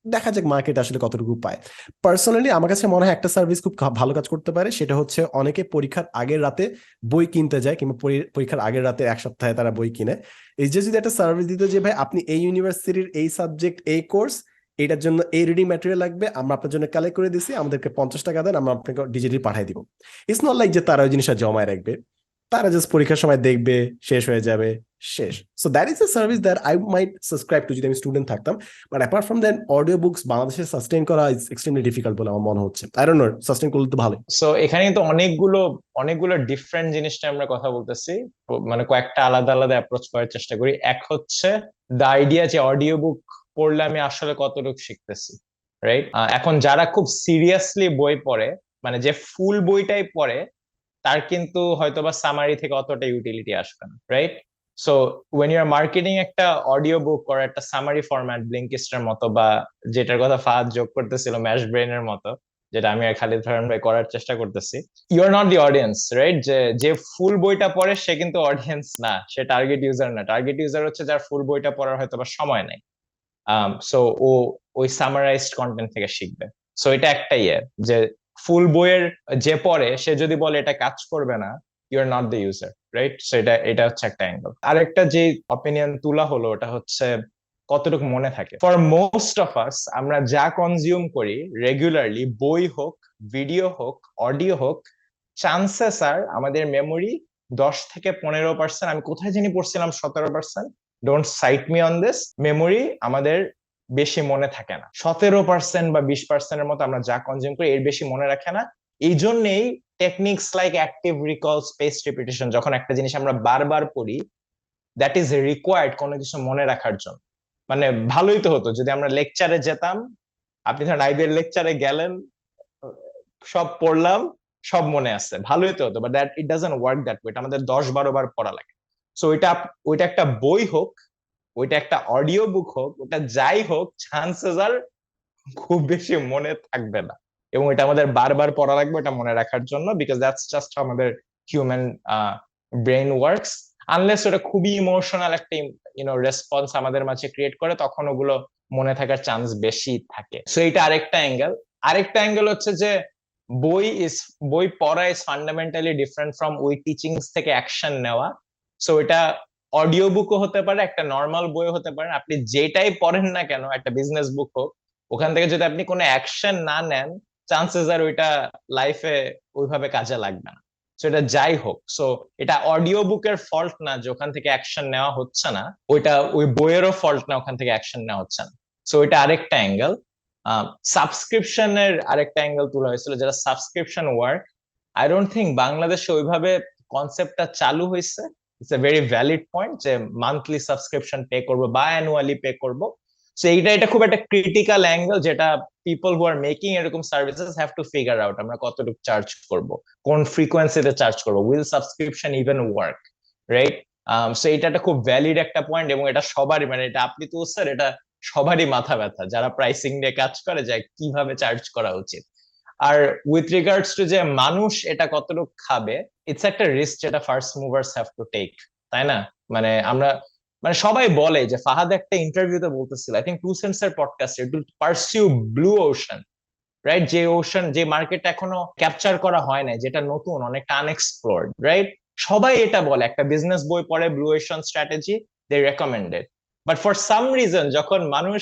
দেখা যাক মার্কেট আসলে কতটুকু পায়। পার্সোনালি আমার কাছে মনে হয় একটা সার্ভিস খুব ভালো কাজ করতে পারে, সেটা হচ্ছে অনেকে পরীক্ষার আগের রাতে বই কিনতে যায়, কিংবা পরীক্ষার আগের রাতে এক সপ্তাহে তারা বই কিনে। এই যে যদি একটা সার্ভিস দিত যে ভাই আপনি এই ইউনিভার্সিটির এই সাবজেক্ট এই কোর্স, এটার জন্য এই রিডিং ম্যাটেরিয়াল লাগবে, আমরা আপনার জন্য কালেক্ট করে দিছি, আমাদেরকে 50 টাকা দেন, আমরা আপনাকে ডিজিটালি পাঠিয়ে দিব। ইটস নট লাইক যে তারা ওই জিনিসটা জমায় রাখবে, তারা জাস্ট পরীক্ষার সময় দেখবে, শেষ হয়ে যাবে, শেষ। So that is a service that I might subscribe to যদি আমি স্টুডেন্ট থাকতাম। But apart from that audio books বাংলাদেশে সাস্টেইন করা ইজ এক্সট্রিমলি ডিফিকাল্ট বলে আমার মনে হচ্ছে। আই ডোন্ট নো, সাস্টেইন করলে তো ভালো। সো এখানে তো অনেকগুলো ডিফারেন্ট জিনিসটা আমরা কথা বলতেছি, মানে কয়েকটা আলাদা আলাদা অ্যাপ্রোচ করার চেষ্টা করি। এক হচ্ছে দ্য আইডিয়া যে অডিও বুক পড়লে আমি আসলে কতটুকু শিখতেছি, রাইট? এখন যারা খুব সিরিয়াসলি বই পড়ে, মানে যে ফুল বইটাই পড়ে, তার কিন্তু হয়তোবা সামারি থেকে অতটা ইউটিলিটি আসবে না, right? So when you are marketing একটা অডিও বুক or একটা সামারি ফরম্যাট, ব্লিঙ্কিস্টের মতো, বা যেটার কথা ফাহাদ যোগ করতেছিল ম্যাশ ব্রেনের মতো, যেটা আমি আর খালিদ ফারহান ভাই করার চেষ্টা করতেছি, you are not the audience, right? যে ফুল বইটা পড়ে সে কিন্তু অডিয়েন্স না, সে টার্গেট ইউজার না। টার্গেট ইউজার হচ্ছে যার ফুল বইটা পড়ার হয়তোবা সময় নেই। সো ও ওই সামারাইজড কন্টেন্ট থেকে শিখবে। সো এটা একটা যে ফুল বইয়ের যে পড়ে সে যদি বলে এটা কাজ করবে না, you are not the user, right? So এটা হচ্ছে একটা অ্যাঙ্গেল। আরেকটা যে অপিনিয়ন তোলা হলো ওটা হচ্ছে কতটুকু মনে থাকে। ফর মোস্ট অফ আস, আমরা যা কনজিউম করি রেগুলারলি, বই হোক, ভিডিও হোক, অডিও হোক, চান্সেস আর আমাদের মেমোরি 10 থেকে 15%, আমি কোথায় জানি পড়ছিলাম 17%, don't cite me on this, memory আমাদের বেশি মনে থাকে না। 17% বা 20%-এর মতো আমরা যা কনজিউম করি এর বেশি মনে রাখে না। এই জন্যই techniques like active recall, space repetition, যখন একটা জিনিস আমরা বারবার পড়ি, দ্যাট ইজ রিকোয়ার্ড কোনো কিছু মনে রাখার জন্য। মানে ভালোই তো হতো যদি আমরা লেকচারে যেতাম, আপনি ধরেন আইবিএর লেকচারে গেলেন, সব পড়লাম, সব মনে আছে, ভালোই তো হতো, but that it doesn't work that way. এটা আমাদের 10-12 বার পড়া লাগে। সো ওইটা একটা বই হোক, ওইটা একটা অডিও বুক হোক, ওটা যাই হোক, চান্সেস আর খুব বেশি মনে থাকবে না, এবং এটা আমাদের বারবার পড়া লাগবে এটা মনে রাখার জন্য, বিকজ দ্যাটস জাস্ট আমাদের হিউম্যান ব্রেন ওয়ার্কস। আনলেস ওটা খুবই ইমোশনাল একটা রেসপন্স আমাদের মাঝে ক্রিয়েট করে, তখন ওগুলো মনে থাকার চান্স বেশি থাকে। সো এটা আরেকটা অ্যাঙ্গেল। আরেকটা অ্যাঙ্গেল হচ্ছে যে বই পড়া ইজ ফান্ডামেন্টালি ডিফারেন্ট ফ্রম ওই টিচিংস থেকে অ্যাকশন নেওয়া। সো এটা অডিও বুকও হতে পারে, একটা নর্মাল বইও হতে পারে, আপনি যেটাই পড়েন না কেন, একটা বিজনেস বুক হোক, ওখান থেকে যদি আপনি কোনো অ্যাকশন না নেন, চান্সেস আর ওইটা লাইফে ওইভাবে কাজে লাগবে না। সো এটা যাই হোক, সো এটা অডিও বুকের ফল্ট না যে ওখান থেকে অ্যাকশন নেওয়া হচ্ছে না, ওইটা ওই বইয়েরও ফল্ট না ওখান থেকে অ্যাকশন নেওয়া হচ্ছে না। সো এটা আরেকটা অ্যাঙ্গেল। সাবস্ক্রিপশনের আরেকটা অ্যাঙ্গেল তোলা হয়েছিল, যারা subscription work, I don't think বাংলাদেশে ওইভাবে কনসেপ্টটা চালু হয়েছে। It's a very valid point যে মান্থলি সাবস্ক্রিপশন পে করবো বা অ্যানুয়ালি পে করবো। সো এটা খুব একটা ক্রিটিক্যাল অ্যাঙ্গেল, যেটা পিপল হু আর মেকিং এরকম services have to figure out, আমরা কতটুকু চার্জ করব, কোন ফ্রিকোয়েন্সিতে চার্জ করবো, will subscription even work, right? So এটা একটা খুব ভ্যালিড একটা পয়েন্ট, এবং এটা সবারই, মানে এটা আপনি তো স্যার, এটা সবারই মাথা ব্যথা যারা প্রাইসিং নিয়ে কাজ করে, যায় কিভাবে চার্জ করা উচিত। আর উইথ রিগার্ডস টু যে মানুষ এটা কতটুকু খাবে, ইটস একটা রিস্ক যেটা first movers have to take, তাই না? মানে আমরা মানে সবাই বলে যে ফাহাদ একটা ইন্টারভিউতে বলতেছিল, আই থিঙ্ক 2 Cents এর পডকাস্টে, to pursue blue ocean, right? যে ওশান, যে মার্কেট এখনো ক্যাপচার করা হয় না, যেটা নতুন, অনেকটা আনএক্সপ্লোরড, রাইট? সবাই এটা বলে, একটা বিজনেস বই পড়ে blue ocean strategy, they recommended. But for some reason যখন মানুষ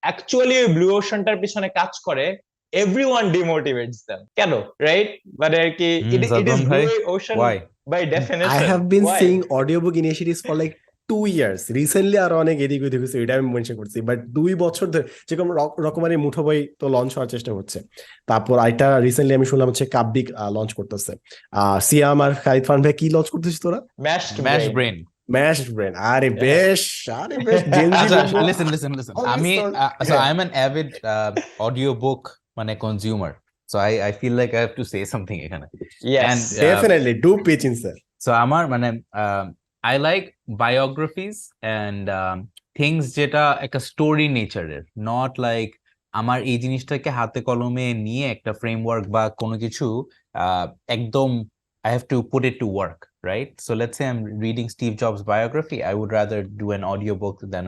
অ্যাকচুয়ালি ওই ব্লু ওশানটার পিছনে কাজ করে, এভরিওয়ান ডিমোটিভেটস দেম। কেন, রাইট? মানে আর কি, ইট ইজ সালমান ব্লু ভাই, ocean why? By I definition. have been why? seeing audiobook initiatives for like 2 years. Recently আরো অনেক এদিক ওদিক হয়েছে, এটা আমি মেনশন করছি, বাট 2 বছর ধরে যেরকম রকমারি মুঠো বই তো লঞ্চ হওয়ার চেষ্টা হচ্ছে। তারপর এটা রিসেন্টলি আমি শুনলাম হচ্ছে কাব্বিক লঞ্চ করতেছে। সিয়াম আর খালিদ ফারহান ভাই কি লঞ্চ করতেছিস তোরা? Mashed mash brain. Brain. Mashed brain. আরে বেশ, আরে বেশ জেনজি আচ্ছা, লিঙ্গো। লিসেন, আমি so হ্যাঁ, I'm an avid audiobook মানে consumer, so I feel like I have to say something এখানে। Yes. And definitely do pitch in sir. so আমার মানে I like biographies and things যেটা একটা story নেচারের, not like আমার এই জিনিসটাকে হাতে কলমে নিয়ে একটা ফ্রেমওয়ার্ক বা কোনো কিছু একদম I have to put it to work, right? So let's say I'm reading Steve Jobs' biography, I would rather do an audiobook than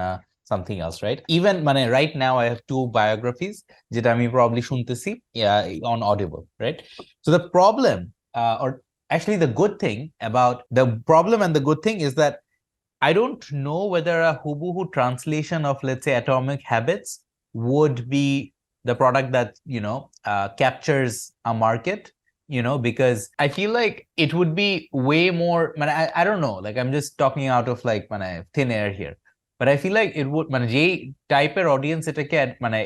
something else, right? Even মানে right now I have 2 biographies যেটা আমি probably শুনতেছি on Audible, right? So the problem or actually the good thing about the problem and the good thing is that I don't know whether a hubuhu translation of, let's say, Atomic Habits would be the product that, captures a market, because I feel like it would be way more, I don't know, like I'm just talking out of like thin air here. But I feel like it would, যে টাইপের audience এটাকে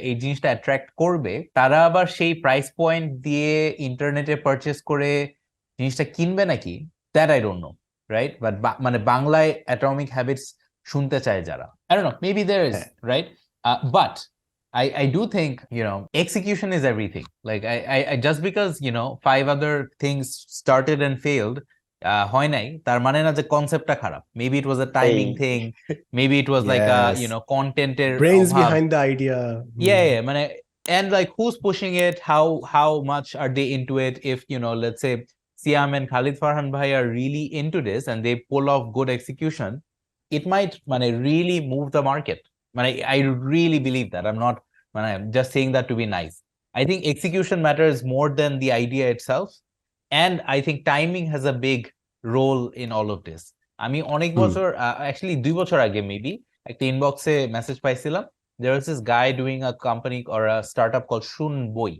এই জিনিসটা attract করবে, তারা আবার সেই price point দিয়ে ইন্টারনেটে পারচেস করে জিনিসটা কিনবে নাকি, that I don't no, right? But মানে বাংলায় অ্যাটমিক হ্যাবিটস শুনতে চায় যারা, I don't know, maybe there is, right? But I do think, execution is everything. Like I just because, 5 other things started and failed, হয় নাই, তার মানে না যে কনসেপ্টটা খারাপ। Maybe it was a timing thing, maybe it was like a, Yes. কন্টেন্টের Brains অভাব। behind the idea. Yeah, মানে, and like who's pushing it, how much are they into it? If, let's say Siam and Khalid Farhan bhai are really into this and they pull off good execution, it might really move the market. I really believe that. I'm not just saying that to be nice. I think execution matters more than the idea itself, and I think timing has a big role in all of this. আমি অনেক বছর, actually 2 বছর আগে maybe একটা ইনবক্সে message পাইছিলাম, there was this guy doing a company or a startup called Shun Boy.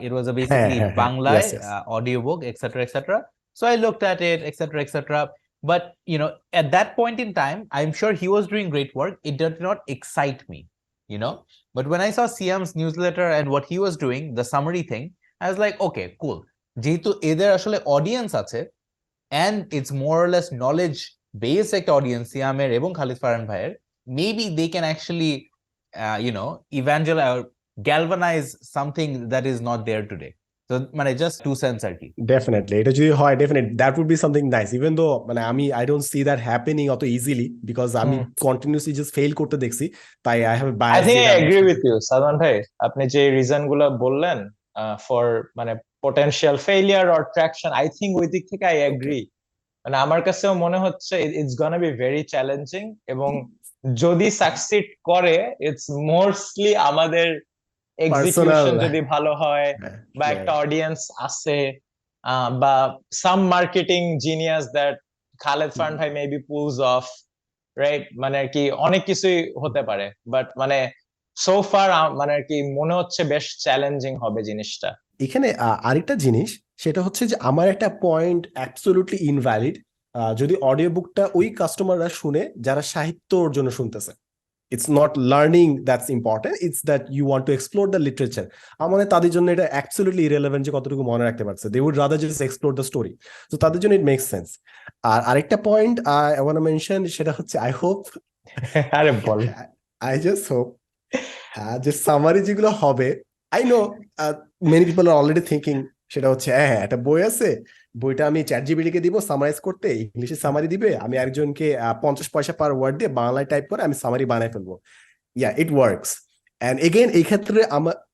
It was a basically Bangla Yes, yes. audiobook, etc., etc. So I looked at it, etc., etc. But at that point in time, I'm sure he was doing great work. It did not excite me, But when I saw Siam's newsletter and what he was doing, the summary thing, I was like, okay, cool. যেহেতু এদের আসলে audience আছে, and it's more or less knowledge based একটা audience সিয়ামের এবং খালিদ ফারহান ভাইয়ের, maybe they can actually evangelize or galvanize something that is not there today. So just 2 cents আর কি। Definitely এটা যদি হয়, definitely that would be something nice, even though I don't see that happening অত easily because আমি continuously just fail করতে দেখছি, তাই I have a I bias think যেটা I agree with you, Salman ভাই। আপনি যে রিজন গুলো বললেন for potential failure or traction, I think ওই দিক থেকে I agree. আমার কাছেও মনে হচ্ছে it's gonna be very challenging, এবং যদি সাকসিড করে ইটস মোস্টলি আমাদের personal এক্সিকিউশন যদি ভালো হয়, বা একটা অডিয়েন্স আছে, বা some marketing genius that Khaled Farhan ভাই মেবি পুলস অফ, রাইট? আর কি অনেক কিছুই হতে পারে, বাট সো ফার আর কি মনে হচ্ছে বেশ চ্যালেঞ্জিং হবে জিনিসটা। এখানে আরেকটা জিনিস, সেটা হচ্ছে যে আমার একটা পয়েন্ট অ্যাবসলিউটলি ইনভ্যালিড যদি অডিও বুকটা ওই কাস্টমাররা শুনে যারা সাহিত্যর জন্য শুনতেছে। It's not learning that's important, it's that you want to explore the literature. আমার তাদের জন্য এটা absolutely irrelevant যে কতটুকু মনে রাখতে পারছে, they would rather just explore the story. So তাদের জন্য it makes sense. আর আরেকটা point I want to mention, সেটা হচ্ছে I hope আরে বল। I just hope যে সামারি যেগুলো হবে, I know many people are already thinking, সেটা হচ্ছে হ্যাঁ একটা বই আছে, বইটা আমি চ্যাটজিপিটি কে দিব সামারাইজ করতে, ইংলিশে সামারি দিবে, আমি একজনকে 50 পয়সা পার ওয়ার্ড দিয়ে বাংলায় টাইপ করে আমি সামারি বানাই ফেলবো। ইয়া ইট ওয়ার্কস। এন্ড এগেইন এই ক্ষেত্রে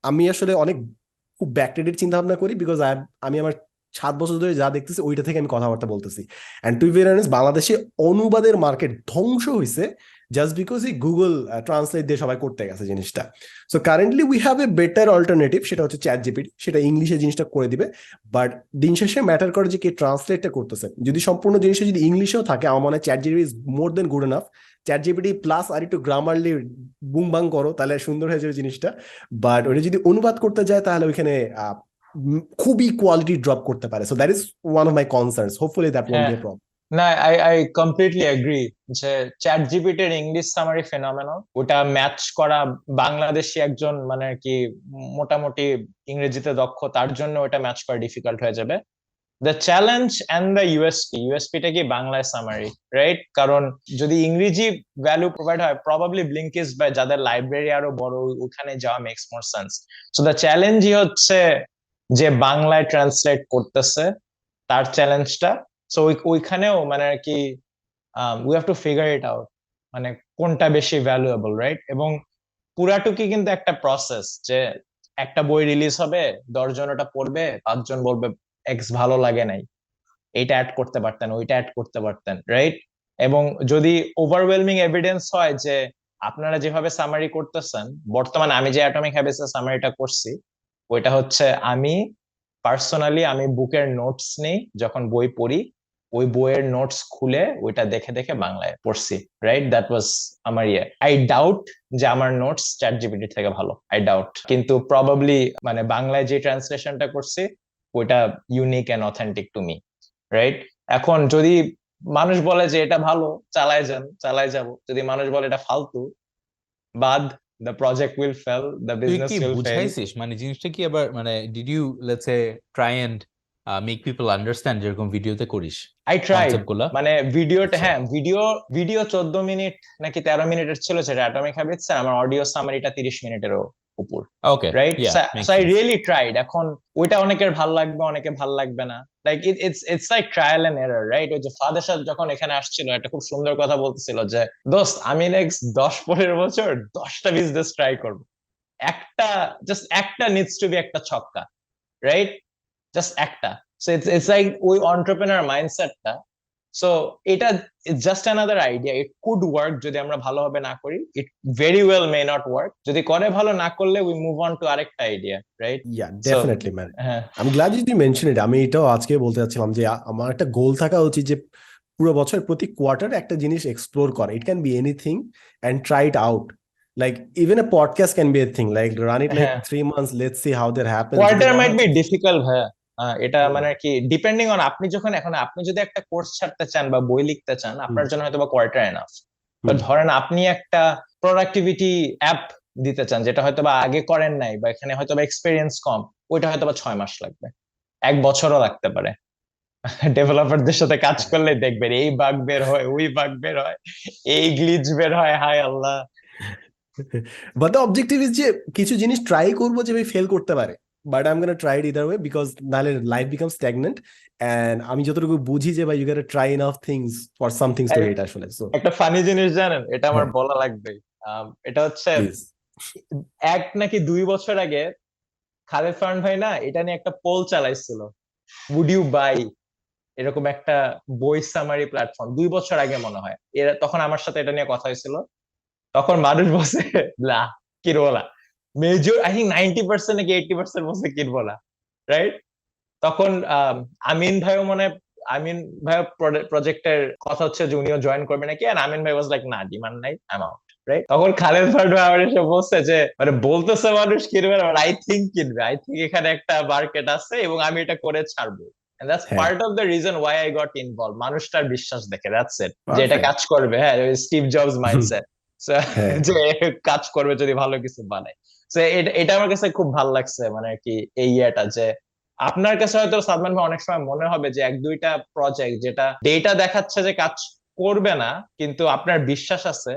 আমি আসলে অনেক খুব ব্যাকডেটেড চিন্তা ভাবনা করি, বিকজ আমি আমার 7 বছর ধরে যা দেখতেছি ওইটা থেকে আমি কথাবার্তা বলতেছি। And to be very honest, বাংলাদেশে অনুবাদের মার্কেট ধ্বংস হয়েছে জাস্ট বিকজ এই গুগল ট্রান্সলেট দিয়ে সবাই করতে গেছে জিনিসটা। So currently we have a better alternative, সেটা হচ্ছে চ্যাট জিপিটি, সেটা ইংলিশে জিনিসটা করে দিবে। বাট দিন শেষে ম্যাটার করে যে কে ট্রান্সলেটটা করতেছে। যদি সম্পূর্ণ জিনিসটা যদি ইংলিশেও থাকে, আমার মনে হয় ChatGPT is more than good enough. ChatGPT plus আর একটু গ্রামারলি বুং বাং করো, তাহলে সুন্দর হয়ে যাবে জিনিসটা। বাট ওটা যদি অনুবাদ করতে যায় তাহলে ওইখানে খুবই কোয়ালিটি ড্রপ করতে পারে। So that is one of my concerns, hopefully that won't be a problem. না, আই কমপ্লিটলি এগ্রি যে চ্যাট জিপিটির ইংলিশ সামারি ফেনোমেনন, ওটা ম্যাচ করা বাংলাদেশি একজন মানে আর কি মোটামুটি ইংরেজিতে দক্ষ, তার জন্য ওটা ম্যাচ করা ডিফিকাল্ট হয়ে যাবে। দ্য চ্যালেঞ্জ অ্যান্ড দ্য ইউএসপিটা কি বাংলায় সামারি, রাইট? কারণ যদি ইংরেজি ভ্যালু প্রোভাইড হয়, প্রবাবলি ব্লিঙ্কিস বা যাদের লাইব্রেরি আরো বড়, ওখানে যাওয়া makes more sense. So the চ্যালেঞ্জই হচ্ছে যে বাংলায় ট্রান্সলেট করতেছে তার চ্যালেঞ্জটা। সো ওইখানেও মানে আর কি we have to figure it out, মানে কোনটা বেশি ভ্যালুয়েবল, রাইট? এবং পুরাটুকি কিন্তু একটা প্রসেস, যে একটা বই রিলিজ হবে, 10 জন ওটা পড়বে, 5 জন বলবে এক্স ভালো লাগে নাই, এইটা অ্যাড করতে পারতেন, ওইটা অ্যাড করতে পারতেন, রাইট? এবং যদি ওভারওয়েলমিং এভিডেন্স হয় যে আপনারা যেভাবে সামারি করতেছেন, বর্তমানে আমি যে অ্যাটমিক হ্যাবিটস সামারিটা করছি, ওইটা হচ্ছে আমি পার্সোনালি আমি বুকের নোটস নেই যখন বই পড়ি, ওই বইয়ের নোটস খুলে ওইটা দেখে দেখে বাংলায় পড়ছি, রাইট? দ্যাট ওয়াজ আমার ইয়ে। আই ডাউট যে আমার নোটস চ্যাট জিপিটি থেকে ভালো, আই ডাউট। কিন্তু প্রবাবলি মানে বাংলায় যে ট্রান্সলেশনটা করছি ওইটা unique and authentic to me, right? এখন যদি মানুষ বলে যে এটা ভালো, চালায় যান, চালায় যাব। যদি মানুষ বলে এটা ফালতু, বাদ, the project will fail, the তুই business কি will fail. বুঝাইছিস মানে জিনিসটা কি আবার মানে did you let's say try and make people understand যেরকম ভিডিওতে করিস I tried, কনসেপ্ট গুলা? মানে ভিডিওটা, আচ্ছা। হ্যাঁ ভিডিও 14 মিনিট নাকি 13 মিনিটের ছিল সেটা অ্যাটমিক হ্যাবিটস, আমার অডিও সামারিটা 30 মিনিটেরও উপর, okay, right? Yeah, so I really tried. এখন ওইটা অনেকের ভাল লাগবে, অনেকে ভাল লাগবে না, like it's like trial and error, right? ওই যে ফাদার সাহেব যখন এখানে আসছিল একটা খুব সুন্দর কথা বলতেছিল যে দোস্ত আমি নেক্সট 10-15 বছর 10টা বিজনেস ট্রাই করব, একটা জাস্ট একটা নিডস টু বি একটা ছক্কা, রাইট? জাস্ট একটা। সো ইটস লাইক ওই এন্টারপ্রেনার মাইন্ডসেটটা। সো এটা just another idea, it could work যদি আমরা ভালোভাবে না করি, it very well may not work. যদি করে ভালো, না করলে উই মুভ অন টু আরেকটা আইডিয়া, রাইট? ইয়া ডেফিনেটলি ম্যান, আমি গ্ল্যাড ইউ মেনশন ইট। আমি এটাও আজকে বলতে চাচ্ছিলাম যে আমার একটা গোল থাকা উচিত যে পুরো বছর প্রতি কোয়ার্টার একটা জিনিস এক্সপ্লোর করা। It can be anything and try it out. Like even a podcast can be a thing. Like run it like 3 months. Let's see how that happens. Quarter might be difficult, হ্যাঁ। এটা মানে কি depending on আপনি যখন, এখন আপনি যদি একটা কোর্স ছাড়তে চান বা বই লিখতে চান, আপনার জন্য হয়তো বা কোয়ার্টার এনাফ। বাট ধরেন আপনি একটা প্রোডাক্টিভিটি অ্যাপ দিতে চান যেটা হয়তো বা আগে করেন নাই, বা এখানে হয়তো বা এক্সপেরিয়েন্স কম, ওইটা হয়তো বা 6 মাস লাগবে, 1 বছরও লাগতে পারে। ডেভেলপারদের সাথে কাজ করলে দেখবেন এই বাগ বের হয়, ওই বাগ বের হয়, এই গ্লিচ বের হয়, হায় আল্লাহ। বাট দ্য অবজেক্টিভ ইজ যে কিছু জিনিস ট্রাই করবো যে ভাই ফেল করতে পারে, but I am gonna try it either way, because নাহলে লাইফ বিকাম স্ট্যাগনেন্ট। এন্ড আমি যতটুকু বুঝি যে ভাই ইউ গোটা try enough things for some things to হেট আসলে। সো একটা ফানি জিনিস জানেন, এটা আমার বলা লাগবে। এটা হচ্ছে প্লিজ। 1 নাকি 2 বছর আগে খালেদ ফারহান ভাই না এটা নিয়ে একটা পোল চালাইছিল, উড ইউ বাই, এরকম একটা বই সামারি প্ল্যাটফর্ম। 2 বছর আগে মনে হয়, এরা তখন আমার সাথে এটা নিয়ে কথা হয়েছিল। তখন মানুষ বসে লা কিনবো না, মেজর আই থিঙ্ক 90% নাকি 80% বসে কিনবো না, রাইট? তখন আমিন ভাইও মনে, আমিন ভাই প্রজেক্টের কথা হচ্ছে যে উনিও জয়েন করবে নাকি, আর আমিন ভাই ওয়াজ লাইক না, ডিমান্ড নাই, আই এম আউট, রাইট? তখন খালেদ ফারহান ভাই আমার এসে বলছে যে মানে বলতেছে মানুষ কিনবে না, আই থিঙ্ক কিনবে, আই থিঙ্ক এখানে একটা মার্কেট আছে এবং আমি এটা করে ছাড়বো। And that's part of the reason why I got involved. মানুষটার বিশ্বাস দেখে, that's it, যে এটা কাজ করবে। হ্যাঁ, স্টিভ জবস মাইন্ডসেট, যে কাজ করবে যদি ভালো কিছু বানায়। তো এটা আমার কাছে খুব ভালো লাগছে, মানে কি এই ইয়েটা যে আপনার কাছে হয়তো সাদমান ভাই অনেক সময় মনে হবে যে 1-2টা প্রজেক্ট যেটা ডেটা দেখাচ্ছে যে কাজ করবে না, কিন্তু আপনার বিশ্বাস আছে,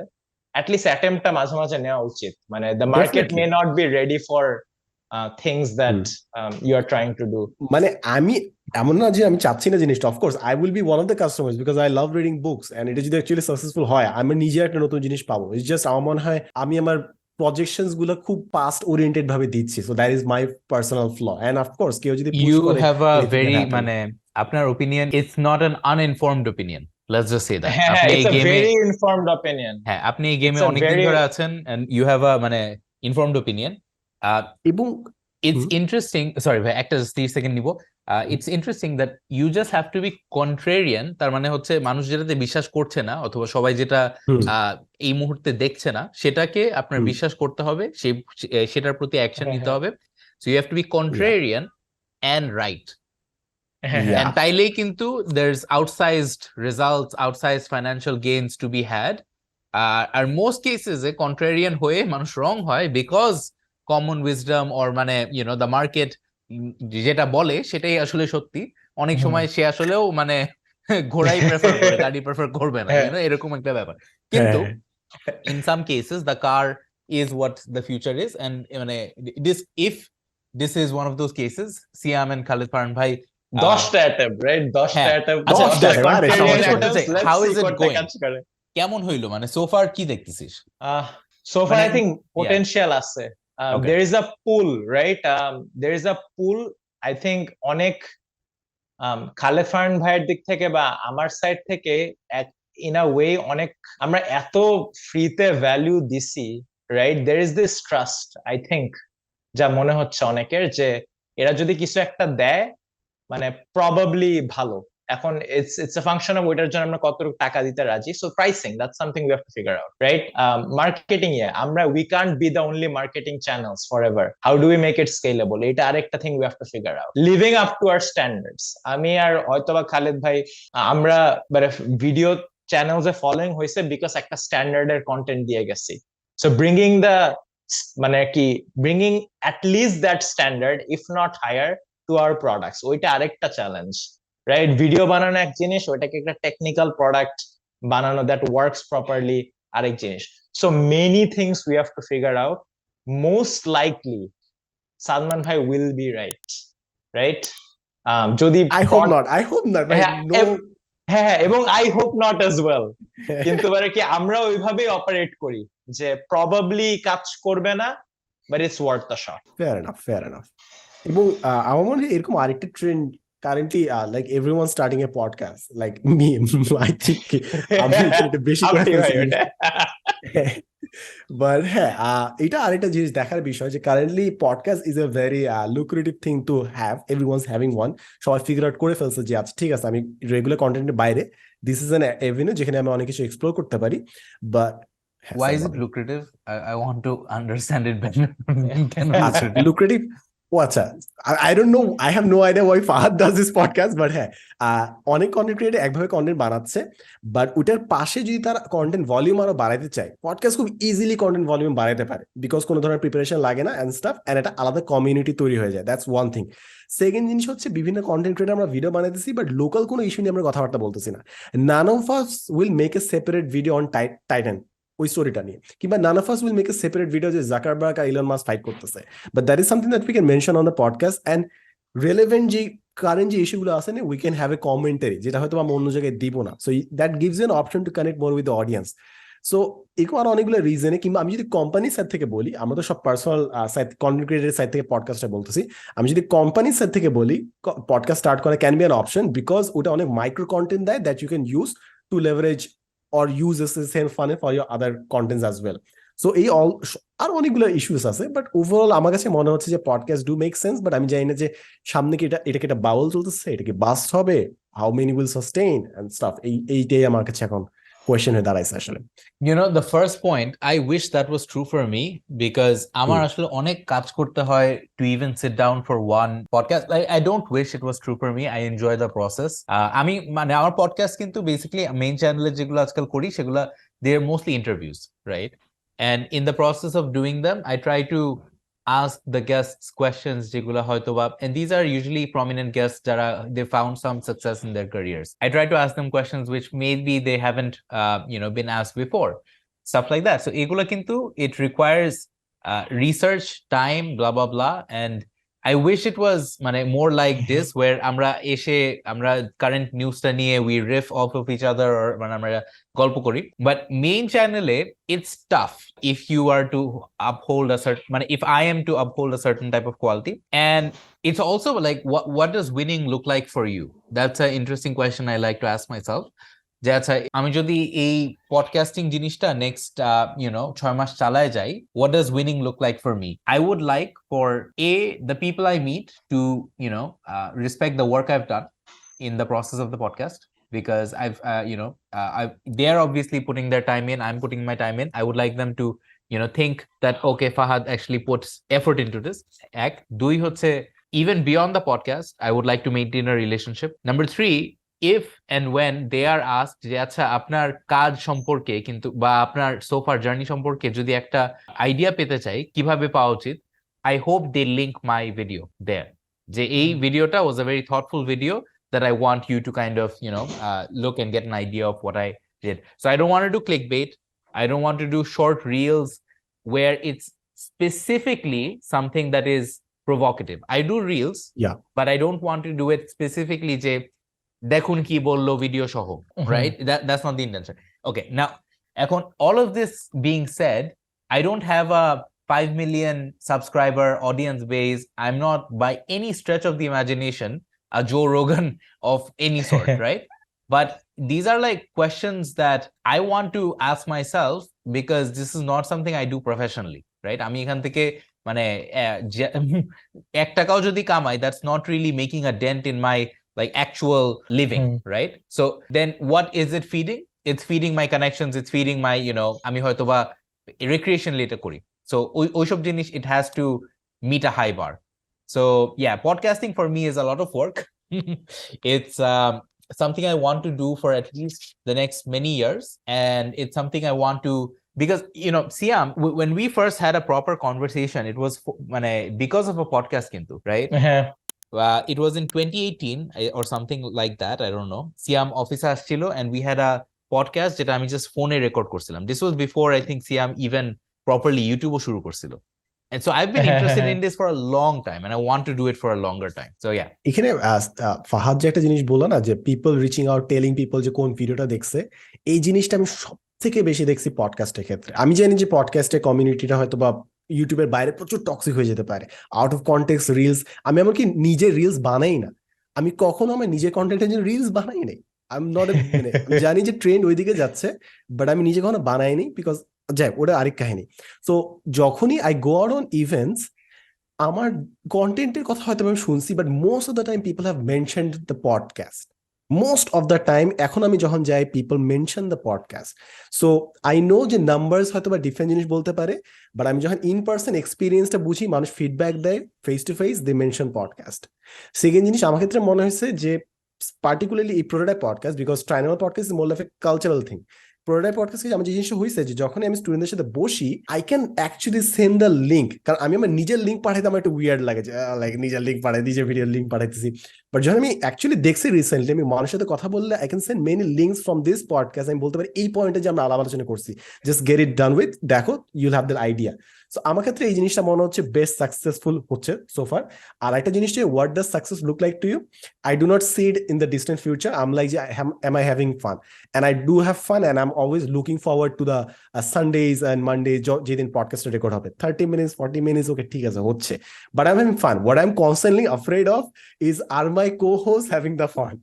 অ্যাটলিস্ট অ্যাটেম্পটা মাঝে মাঝে নেওয়া উচিত। মানে the market may not be ready for things that you are trying to do. মানে আমি এমন না যে আমি চাচ্ছি না জিনিসটা, of course I will be one of the customers because I love reading books, and এটা যদি অ্যাকচুয়ালি সাকসেসফুল হয় আমি নিজে একটা নতুন জিনিস পাবো। ইটস জাস্ট আমার মনে হয় আমি আমার প্রজেকশনস গুলো খুব পাস্ট ওরিয়েন্টেড ভাবে দিচ্ছি, so that is my personal flaw. And of course কেউ যদি পুশ ইউ করে have a anything can very happen. মানে আপনার opinion it's not an uninformed opinion, let's just say that. হ্যাঁ হ্যাঁ, আপনি এই ইটস আ গেমে ভেরি ইনফর্মড অপিনিয়ন। হ্যাঁ আপনি এই গেমে It's a অনেকদিন very ধরে আছেন এন্ড ইউ হ্যাভ আ মানে ইনফর্মড ওপিনিয়ন। এবং ইটস ইন্টারেস্টিং, সরি ভাই একটা 30 সেকেন্ড নিব। It's interesting that you just have to be contrarian. তার মানে হচ্ছে মানুষ যেটাতে বিশ্বাস করছে না অথবা সবাই যেটা এই মুহূর্তে দেখছে না সেটাকে আপনার বিশ্বাস করতে হবে, সেটার প্রতি অ্যাকশন নিতে হবে। So you have to be contrarian and right. And তাইলেই কিন্তু there's outsized results, outsized financial gains to be had. R most cases A contrarian হয়ে মানুষ wrong হয় because common wisdom or মানে the market যেটা বলে সেটাই আসলে সত্যি। অনেক সময় সে আসলেও মানে ঘোড়াই প্রেফার করে, গাড়ি প্রেফার করবে না, এরকম একটা ব্যাপার। কিন্তু in some cases the car is what the future is, and মানে if this is one of those cases, Siam and Khalid Farhan ভাই 10টা attempt, right? 10টা attempt, আচ্ছা, 10টা আরে contrarian সমস্যা attempts. নাই। Let's How see is it কোনটা going? কাজ করে। কেমন হইলো মানে so far কি দেখতেছিস? So far মানে I think potential আছে। Okay. There is a pool, right? There is a pool, I think অনেক খালেদ ফারহান ভাইয়ের দিক থেকে বা আমার সাইড থেকে ইন আ ওয়ে অনেক আমরা এত ফ্রিতে ভ্যালু দিছি, right? There is this trust, I think, যা মনে হচ্ছে অনেকের যে এরা যদি কিছু একটা দেয় মানে প্রবাবলি ভালো। এখন ইটস আ ফাংশন অফ ওইটার জন্য আমরা কতটুকু টাকা দিতে রাজি। So pricing, that's something we have to figure out, right? Marketing এ আমরা we can't be the only marketing channels for ever. How do we make it scalable? এটা আরেকটা thing we have to figure out. Living up to our standards. আমি আর হয়তোবা খালেদ ভাই আমরা মানে ভিডিও চ্যানেলস এ ফলোইং হয়েছে বিকজ একটা স্ট্যান্ডার্ডের কন্টেন্ট দিয়ে গেছি। সো ব্রিঙ্গিং দ্য মানে কি bringing at least that standard if not higher to our products, ওইটা আরেকটা চ্যালেঞ্জ, রাইট? ভিডিও বানানো এক জিনিস, ওইটাকে একটা টেকনিক্যাল প্রোডাক্ট বানানো দ্যাট ওয়ার্কস প্রপারলি আরেক জিনিস। So many things we have to figure out. Most likely Salman ভাই উইল বি রাইট, রাইট? যদি I hope not, ভাই, no. হ্যাঁ, এবং I hope not as well. কিন্তু মানে কি আমরা ওইভাবেই অপারেট করি যে প্রবাবলি কাজ করবে না, but it's worth the shot. Fair enough. এবং আমার মনে হয় এরকম আরেকটা trend currently, like everyone starting A podcast, like me, I think আমি এটা বেশি করে ফেলছি। বাট হ্যাঁ, এটা আরেকটা জিনিস দেখার বিষয় যে currently podcast is a very lucrative thing to have. Everyone's having one. সবাই ফিগার আউট করে ফেলছে যে আচ্ছা ঠিক আছে, আমি রেগুলার কন্টেন্টের বাইরে দিস ইজ অ্যান এভিনিউ যেখানে আমি অনেক কিছু এক্সপ্লোর করতে পারি। But why is it lucrative? I want to understand it better. আচ্ছা, lucrative. ও আচ্ছা, I don't know, I have no idea why Fahad does this podcast, but হ্যাঁ, অনেক কন্টেন্ট ক্রিয়েটর একভাবে কন্টেন্ট বানাচ্ছে, বাট ওটার পাশে যদি তারা কন্টেন্ট ভলিউম আরো বাড়াতে চায়, পডকাস্ট খুব ইজিলি কন্টেন্ট ভলিউম বাড়াতে পারে বিকজ কোনো ধরনের প্রিপারেশন লাগে না অ্যান্ড স্টাফ, অ্যান্ড একটা আলাদা কমিউনিটি তৈরি হয়ে যায়। That's one thing. সেকেন্ড জিনিস হচ্ছে বিভিন্ন কন্টেন্ট ক্রিয়েটর আমরা ভিডিও বানাইতেছি, বাট লোকাল কোনো ইস্যু নিয়ে আমরা কথাবার্তা বলতেছি না। None of us will make a separate video on Titan, ওই স্টোরিটা নিয়ে, কিংবা none of us will make a separate video যে জাকারবার্গ আর ইলন মাস্ক ফাইট করতেছে, but that is something that we can mention on the podcast. And relevant যে current যে ইস্যুগুলো আছে না, we can have a commentary, যেটা হয়তো আমরা অন্য জায়গায় দিব না। So that gives N option to connect more with the audience. So এরকম আরো অনেকগুলো রিজনে, কিংবা আমি যদি কোম্পানির সাইড থেকে বলি, আমরা তো সব পার্সোনাল সাইড কন্টেন্ট ক্রিয়েটরের সাইড থেকে পডকাস্টটা বলতেছি, আমি যদি কোম্পানির সাইড থেকে বলি, পডকাস্ট স্টার্ট করা can be an option because ওটা অনেক মাইক্রো কন্টেন্ট দেয় that you can use to leverage or use as the same funnel for your other contents as well. So এই অল আর অনেকগুলো ইস্যুস আছে, but overall আমার কাছে মনে হচ্ছে যে podcast do make sense. But আমি জানি না যে সামনে কি এটাকে একটা বাউল চলতেছে, এটা কি বাস্ট হবে, how many will sustain and stuff, এইটাই আমার কাছে এখন কোয়েশ্চেন হয়ে দাঁড়াইছে আসলে। The first point, I wish that was true for me because আমার আসলে অনেক কাজ করতে হয় to even sit down for one podcast. I don't wish it was true for me. I enjoy the process. আমি মানে আমার পডকাস্ট কিন্তু বেসিক্যালি মেইন চ্যানেলে যেগুলো আজকাল করি সেগুলো they are mostly interviews, right? And in the process of doing them, I try to ask the guests questions যেগুলো হয়তোবা, and these are usually prominent guests that they found some success in their careers. I try to ask them questions which maybe they haven't been asked before, stuff like that. So এগুলো কিন্তু it requires research, time, blah blah blah, and I wish it was মানে more like this where আমরা current newsটা নিয়ে we riff off of each other or মানে আমরা গল্প করি, but main channel-এ it's tough if you are to uphold a certain মানে if I am to uphold a certain type of quality. And it's also like what does winning look like for you? That's an interesting question I like to ask myself. যে আচ্ছা আমি যদি এই podcasting জিনিসটা next 6 মাস চালায় যাই, what does winning look like for me? I would like for the people I meet to respect the work I've done in the process of the podcast, because they are obviously putting their time in, I'm putting my time in. I would like them to think that okay, Fahad actually puts effort into this. Ek dui hocche, even beyond the podcast, I would like to maintain a relationship. Number 3, if and when they are asked যে আচ্ছা আপনার কাজ সম্পর্কে কিন্তু বা আপনার সোফার journey সম্পর্কে যদি একটা আইডিয়া পেতে চাই কিভাবে পাওয়া উচিত, I hope they link my video there. যে এই ভিডিওটা was a very thoughtful video that I want you to kind of look and get an idea of what I did. So I don't want to do clickbait. I don't want to do short reels where it's specifically something that is provocative. I do reels, but I don't want to do it specifically যে দেখুন কি বললো video সহ, right? That's not the intention. Okay, now এখন all of this being said, I don't have a 5 million subscriber audience base. I'm not by any stretch of the imagination a Joe Rogan of any sort, right? But these are like questions that I want to ask myself because this is not something I do professionally, right? আমি এখান থেকে মানে 1 টাকাও যদি কামাই, that's not really making a dent in my like actual living, right? So then what is it feeding? It's feeding my connections, it's feeding my আমি হয়তোবা recreationally এটা করি, so ওইসব জিনিস it has to meet a high bar. So yeah, podcasting for me is a lot of work. It's something I want to do for at least the next many years, and it's something I want to, because Siam, when we first had a proper conversation, it was because of a podcast kintu, right? It was in 2018 or something like that, I don't know. Siam office আসছিল and we had a podcast যেটা আমি just ফোনে record করছিলাম. This was before I think Siam even properly YouTube ও শুরু করছিল. And so I've been interested in this for a long time and I want to do it for a longer time. So yeah. এখানে ফাহাদ যে একটা জিনিস বললো না যে people reaching out telling people যে কোন ভিডিওটা দেখছে, এই জিনিসটা আমি সব থেকে বেশি দেখছি পডকাস্টের ক্ষেত্রে। আমি জানি যে পডকাস্টের কমিউনিটিটা হয়তো বা ইউটিউবের বাইরে প্রচুর টক্সিক হয়ে যেতে পারে, আউট অফ কনটেক্সট রিলস। আমি এমনকি নিজের রিলস বানাই না, আমি কখনো আমার নিজের কন্টেন্টের জন্য রিলস বানাই নাই। আমি নট জানি যে ট্রেন্ড ওইদিকে যাচ্ছে, বাট আমি নিজে কখনো বানাইনি, বিকজ যাই ওটা আরেক কাহিনী। সো যখনই I go out on events, আমার কন্টেন্টের কথা হয়তো আমি শুনছি, but most of the time people have mentioned the podcast. Most of the time এখন আমি যখন যাই, people mention the podcast. So I know যে নাম্বারস হয়তো বা ডিফারেন্ট জিনিস বলতে পারে, বাট আমি যখন ইন পার্সন এক্সপিরিয়েন্সটা বুঝি, মানুষ ফিডব্যাক দেয় face to face, they mention podcast. Second জিনিস আমার ক্ষেত্রে মনে হয়েছে যে particularly এই prototype podcast, because tribal podcast is more like a cultural thing. Prototype পডকাস্টে আমার যে জিনিসটা হয়েছে যে যখন আমি স্টুডেন্টদের সাথে বসি, I can actually send the link, কারণ আমি আমার নিজের লিঙ্ক পাঠাইতে আমার একটু উইয়ার্ড লাগে যে লাইক নিজের লিঙ্ক পাঠাই, নিজের ভিডিওর লিঙ্ক পাঠাইতেছি। বাট যখন আমি অ্যাকচুয়ালি দেখছি রিসেন্টলি, আমি মানুষের সাথে কথা বললে I can send many links from this podcast. আমি বলতে পারি এই পয়েন্টে যে আমরা আলোচনা করছি, just get it done with, দেখো you'll have that idea. So আমার ক্ষেত্রে এই জিনিসটা মনে হচ্ছে বেস্ট সাকসেসফুল হচ্ছে সোফার। আর একটা জিনিস যে what does success look like to you, I do not see it in the distant future. I'm like, am I having fun? And I do have fun, and I'm always looking forward to the Sundays and Mondays যেদিন podcast record হবে 30 minutes 40 minutes, okay ঠিক আছে হচ্ছে, but I'm having fun. What I'm constantly afraid of is, are my co-hosts having the fun?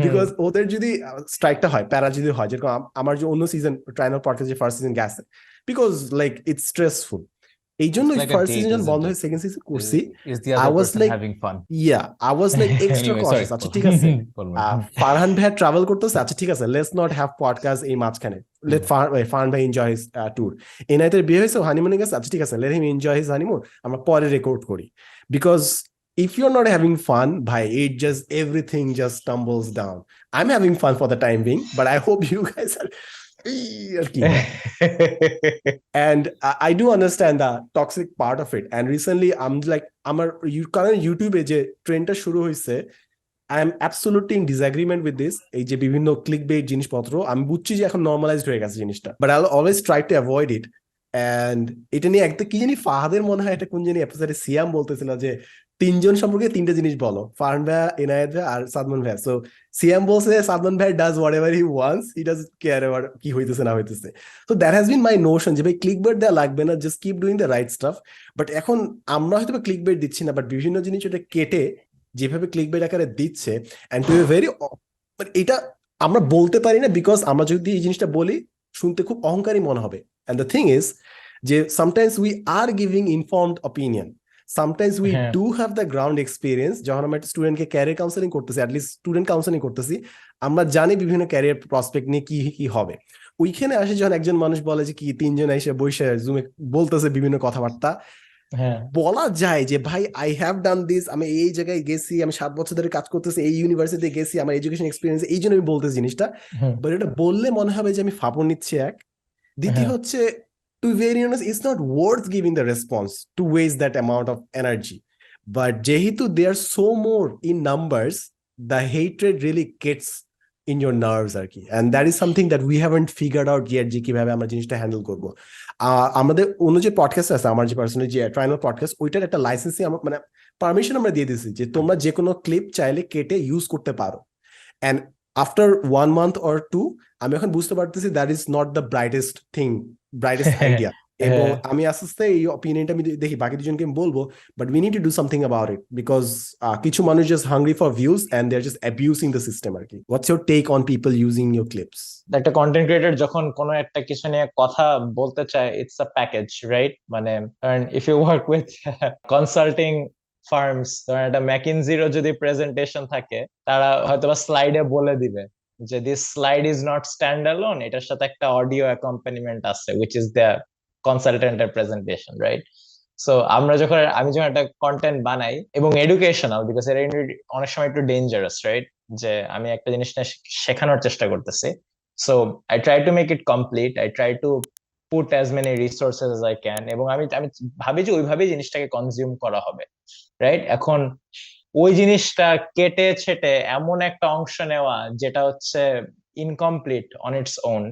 Because ওদের যদি স্ট্রাইকটা হয়, প্যারা যদি হয়, যেরকম আমার যে অন্য সিজন ট্রাইনাল পডকাস্ট যে ফার্স্ট সিজন গেছে, বিকজ লাইক ইটস স্ট্রেসফুল। এই জন্য ফার্স্ট সিজন বন্ধ হয়ে সেকেন্ড সিজন করছি। I was like having fun. Yeah, I was like extra cautious. আচ্ছা ঠিক আছে, ফারহান ভাই ট্রাভেল করতেছে, আচ্ছা ঠিক আছে, let's not have podcast এই মাঝখানে, let ফারহান ভাই enjoy his tour. এনাইতের বিয়ে হয়েছে, হানিমুনে গেছে, আচ্ছা ঠিক আছে, let him enjoy his honeymoon, আমরা পরে রেকর্ড করি। Because if you're not having fun, bhai, it just everything just tumbles down. I'm having fun for the time being, but I hope you guys are and I do understand the toxic part of it. And recently I'm like, আমার কারণ ইউটিউবে যে ট্রেন্ডটা শুরু হয়েছে, I am absolutely in disagreement with this. এই যে বিভিন্ন clickbait জিনিসপত্র, আমি বুঝছি যে এখন নর্মালাইজড হয়ে গেছে জিনিসটা, but I'll always try to avoid it. And এটা নিয়ে একটা কি জানি ফাহাদের মনে হয় এটা কোন জানি এপিসোডে সিয়াম বলতেছিল যে তিনজন সম্পর্কে তিনটা জিনিস বলো, ফারহান ভাইয়া, এনায়েত ভাইয়া আর সাদমান ভাইয়া। সো সিয়াম বলছে সাদমান ভাই does what ever he wants, he does care ever কি হইতেছে না হইতেছে। তো that has been my Notion যে ভাই ক্লিক বেট দেওয়া লাগবে না, just keep doing the right staff. But এখন আমরা হয়তো ক্লিক বেট দিচ্ছি না, বাট বিভিন্ন জিনিস ওটা কেটে যেভাবে ক্লিক বেট আকারে দিচ্ছে, অ্যান্ড টু এ ভেরি, এটা আমরা বলতে পারি না বিকজ আমরা যদি এই জিনিসটা বলি শুনতে খুব অহংকারী মনে হবে। অ্যান্ড দ্য থিং ইজ যে sometimes we are giving informed opinion, sometimes we হ্যাঁ do have the ground experience. যখন আমরা একটা স্টুডেন্টকে ক্যারিয়ার কাউন্সেলিং করতেছি, অ্যাটলিস্ট স্টুডেন্ট কাউন্সেলিং করতেছি, আমরা জানি বিভিন্ন ক্যারিয়ার প্রসপেক্ট নিয়ে কি কি হবে। ওইখানে আসে যখন একজন মানুষ বলে যে কি তিনজন এসে বসে জুমে বলতেছে বিভিন্ন কথাবার্তা, হ্যাঁ বলা যায় যে ভাই আই হ্যাভ ডান দিস, আমি এই জায়গায় গেছি, আমি 7 বছর ধরে কাজ করতেছি, এই ইউনিভার্সিটিতে গেছি, আমার এডুকেশন এক্সপিরিয়েন্স, এই জন্য আমি বলতেছি জিনিসটা। হুম, বাট এটা বললে মনে হবে যে আমি ফাপড় নিচ্ছি এক। দ্বিতীয় হ্যাঁ হচ্ছে, to very honest it's not worth giving the response to waste that amount of energy. But যেহেতু they are so more in numbers, the hatred really gets in your nerves আর কি, and that is something that we haven't figured out yet যে কিভাবে আমরা জিনিসটা handle করবো। আমাদের অন্য যে পডকাস্ট আছে, আমার যে পার্সোনালি যে ট্রাইনাল পডকাস্ট, ওইটার একটা লাইসেন্সিং মানে পারমিশন আমরা দিয়ে দিচ্ছি যে তোমরা যে কোনো ক্লিপ চাইলে কেটে ইউজ করতে পারো। অ্যান্ড আফটার 1 month or 2 আমি এখন বুঝতে পারতেছি that is not the brightest thing, brightest idea. এবং হ্যাঁ আমি আস্তে আস্তে এই অপিনিয়নটা আমি দেখি বাকি দুজনকে আমি বলবো, but we need to do something about it because কিছু মানুষ just hungry for views and they are just abusing the system আর কি। What's your take on people using your clips? একটা কন্টেন্ট ক্রিয়েটর যখন কোনো একটা কিছু নিয়ে কথা বলতে চায়, ইটস আ প্যাকেজ, রাইট? মানে if you work with consulting firms, ধরেন একটা ম্যাকিনজিরও যদি প্রেজেন্টেশন থাকে, তারা হয়তোবা স্লাইডে বলে দিবে যে this slide is not stand alone, এটার সাথে একটা অডিও অ্যাকম্পানিমেন্ট আছে উইচ ইজ দ্য কনসালটেন্টের প্রেজেন্টেশন, রাইট? সো আমি যখন একটা কন্টেন্ট বানাই এবং এডুকেশনাল, বিকজ এটা অনেক সময় একটু ডেঞ্জারাস, রাইট? যে আমি একটা জিনিস নিয়ে শেখানোর চেষ্টা করতেছি, so I try to make it complete, I try to put as many resources as I can, এবং আমি আমি ভাবি যে ওইভাবেই জিনিসটাকে কনজিউম করা হবে, রাইট? এখন ওই জিনিসটা কেটে ছেটে এমন একটা অংশ নেওয়া যেটা হচ্ছে ইনকমপ্লিট অন ইটস ওন,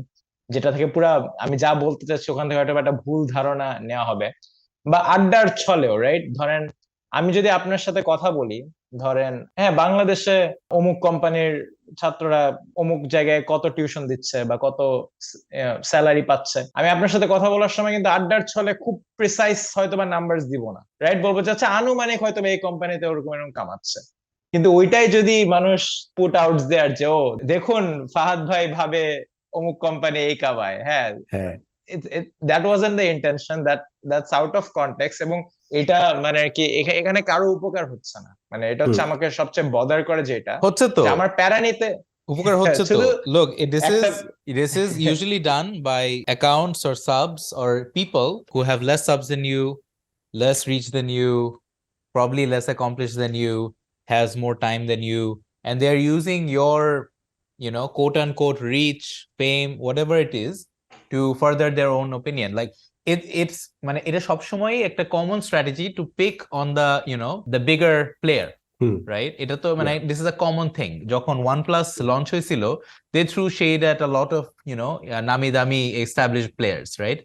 যেটা থেকে পুরা আমি যা বলতে চাচ্ছি ওখান থেকে হয়তো একটা ভুল ধারণা নেওয়া হবে, বা আড্ডার ছলেও, রাইট? ধরেন আমি যদি আপনার সাথে কথা বলি, ধরেন হ্যাঁ বাংলাদেশে অমুক কোম্পানির ছাত্ররা অমুক জায়গায় কত টিউশন দিচ্ছে বা কত স্যালারি পাচ্ছে, আমি আপনার সাথে কথা বলার সময় কিন্তু আড্ডার ছলে খুব প্রিসাইজ হয়তো বা নাম্বার দিব না, রাইট? বলবো যে আচ্ছা আনুমানিক হয়তো এই কোম্পানিতে ওরকম এরকম কামাচ্ছে। কিন্তু ওইটাই যদি মানুষ পুট আউট দেয়ার যে ও দেখুন ফাহাদ ভাই ভাবে অমুক কোম্পানি এই কামায়, হ্যাঁ, হ্যাঁ, that wasn't the intention, that's out of context. এবং এটা মানে আর কি এখানে কারো উপকার হচ্ছে না, মানে এটা হচ্ছে আমাকে সবচেয়ে বদার করে যেটা হচ্ছে তো যে আমার প্যারা নিতে উপকার হচ্ছে তো। শুধু Look, একটা this is usually done by accounts or subs or people who have less subs than you, less reach than you, probably less accomplished than you, has more time than you, and they're using your, quote unquote reach, fame, whatever it is, to further their own opinion. Like it's মানে এটা সবসময়ই একটা common strategy to pick on the bigger player. Right? এটা তো মানে this is a common thing. যখন OnePlus launch হয়েছিল, they threw shade at a lot of নামি দামি established players, right?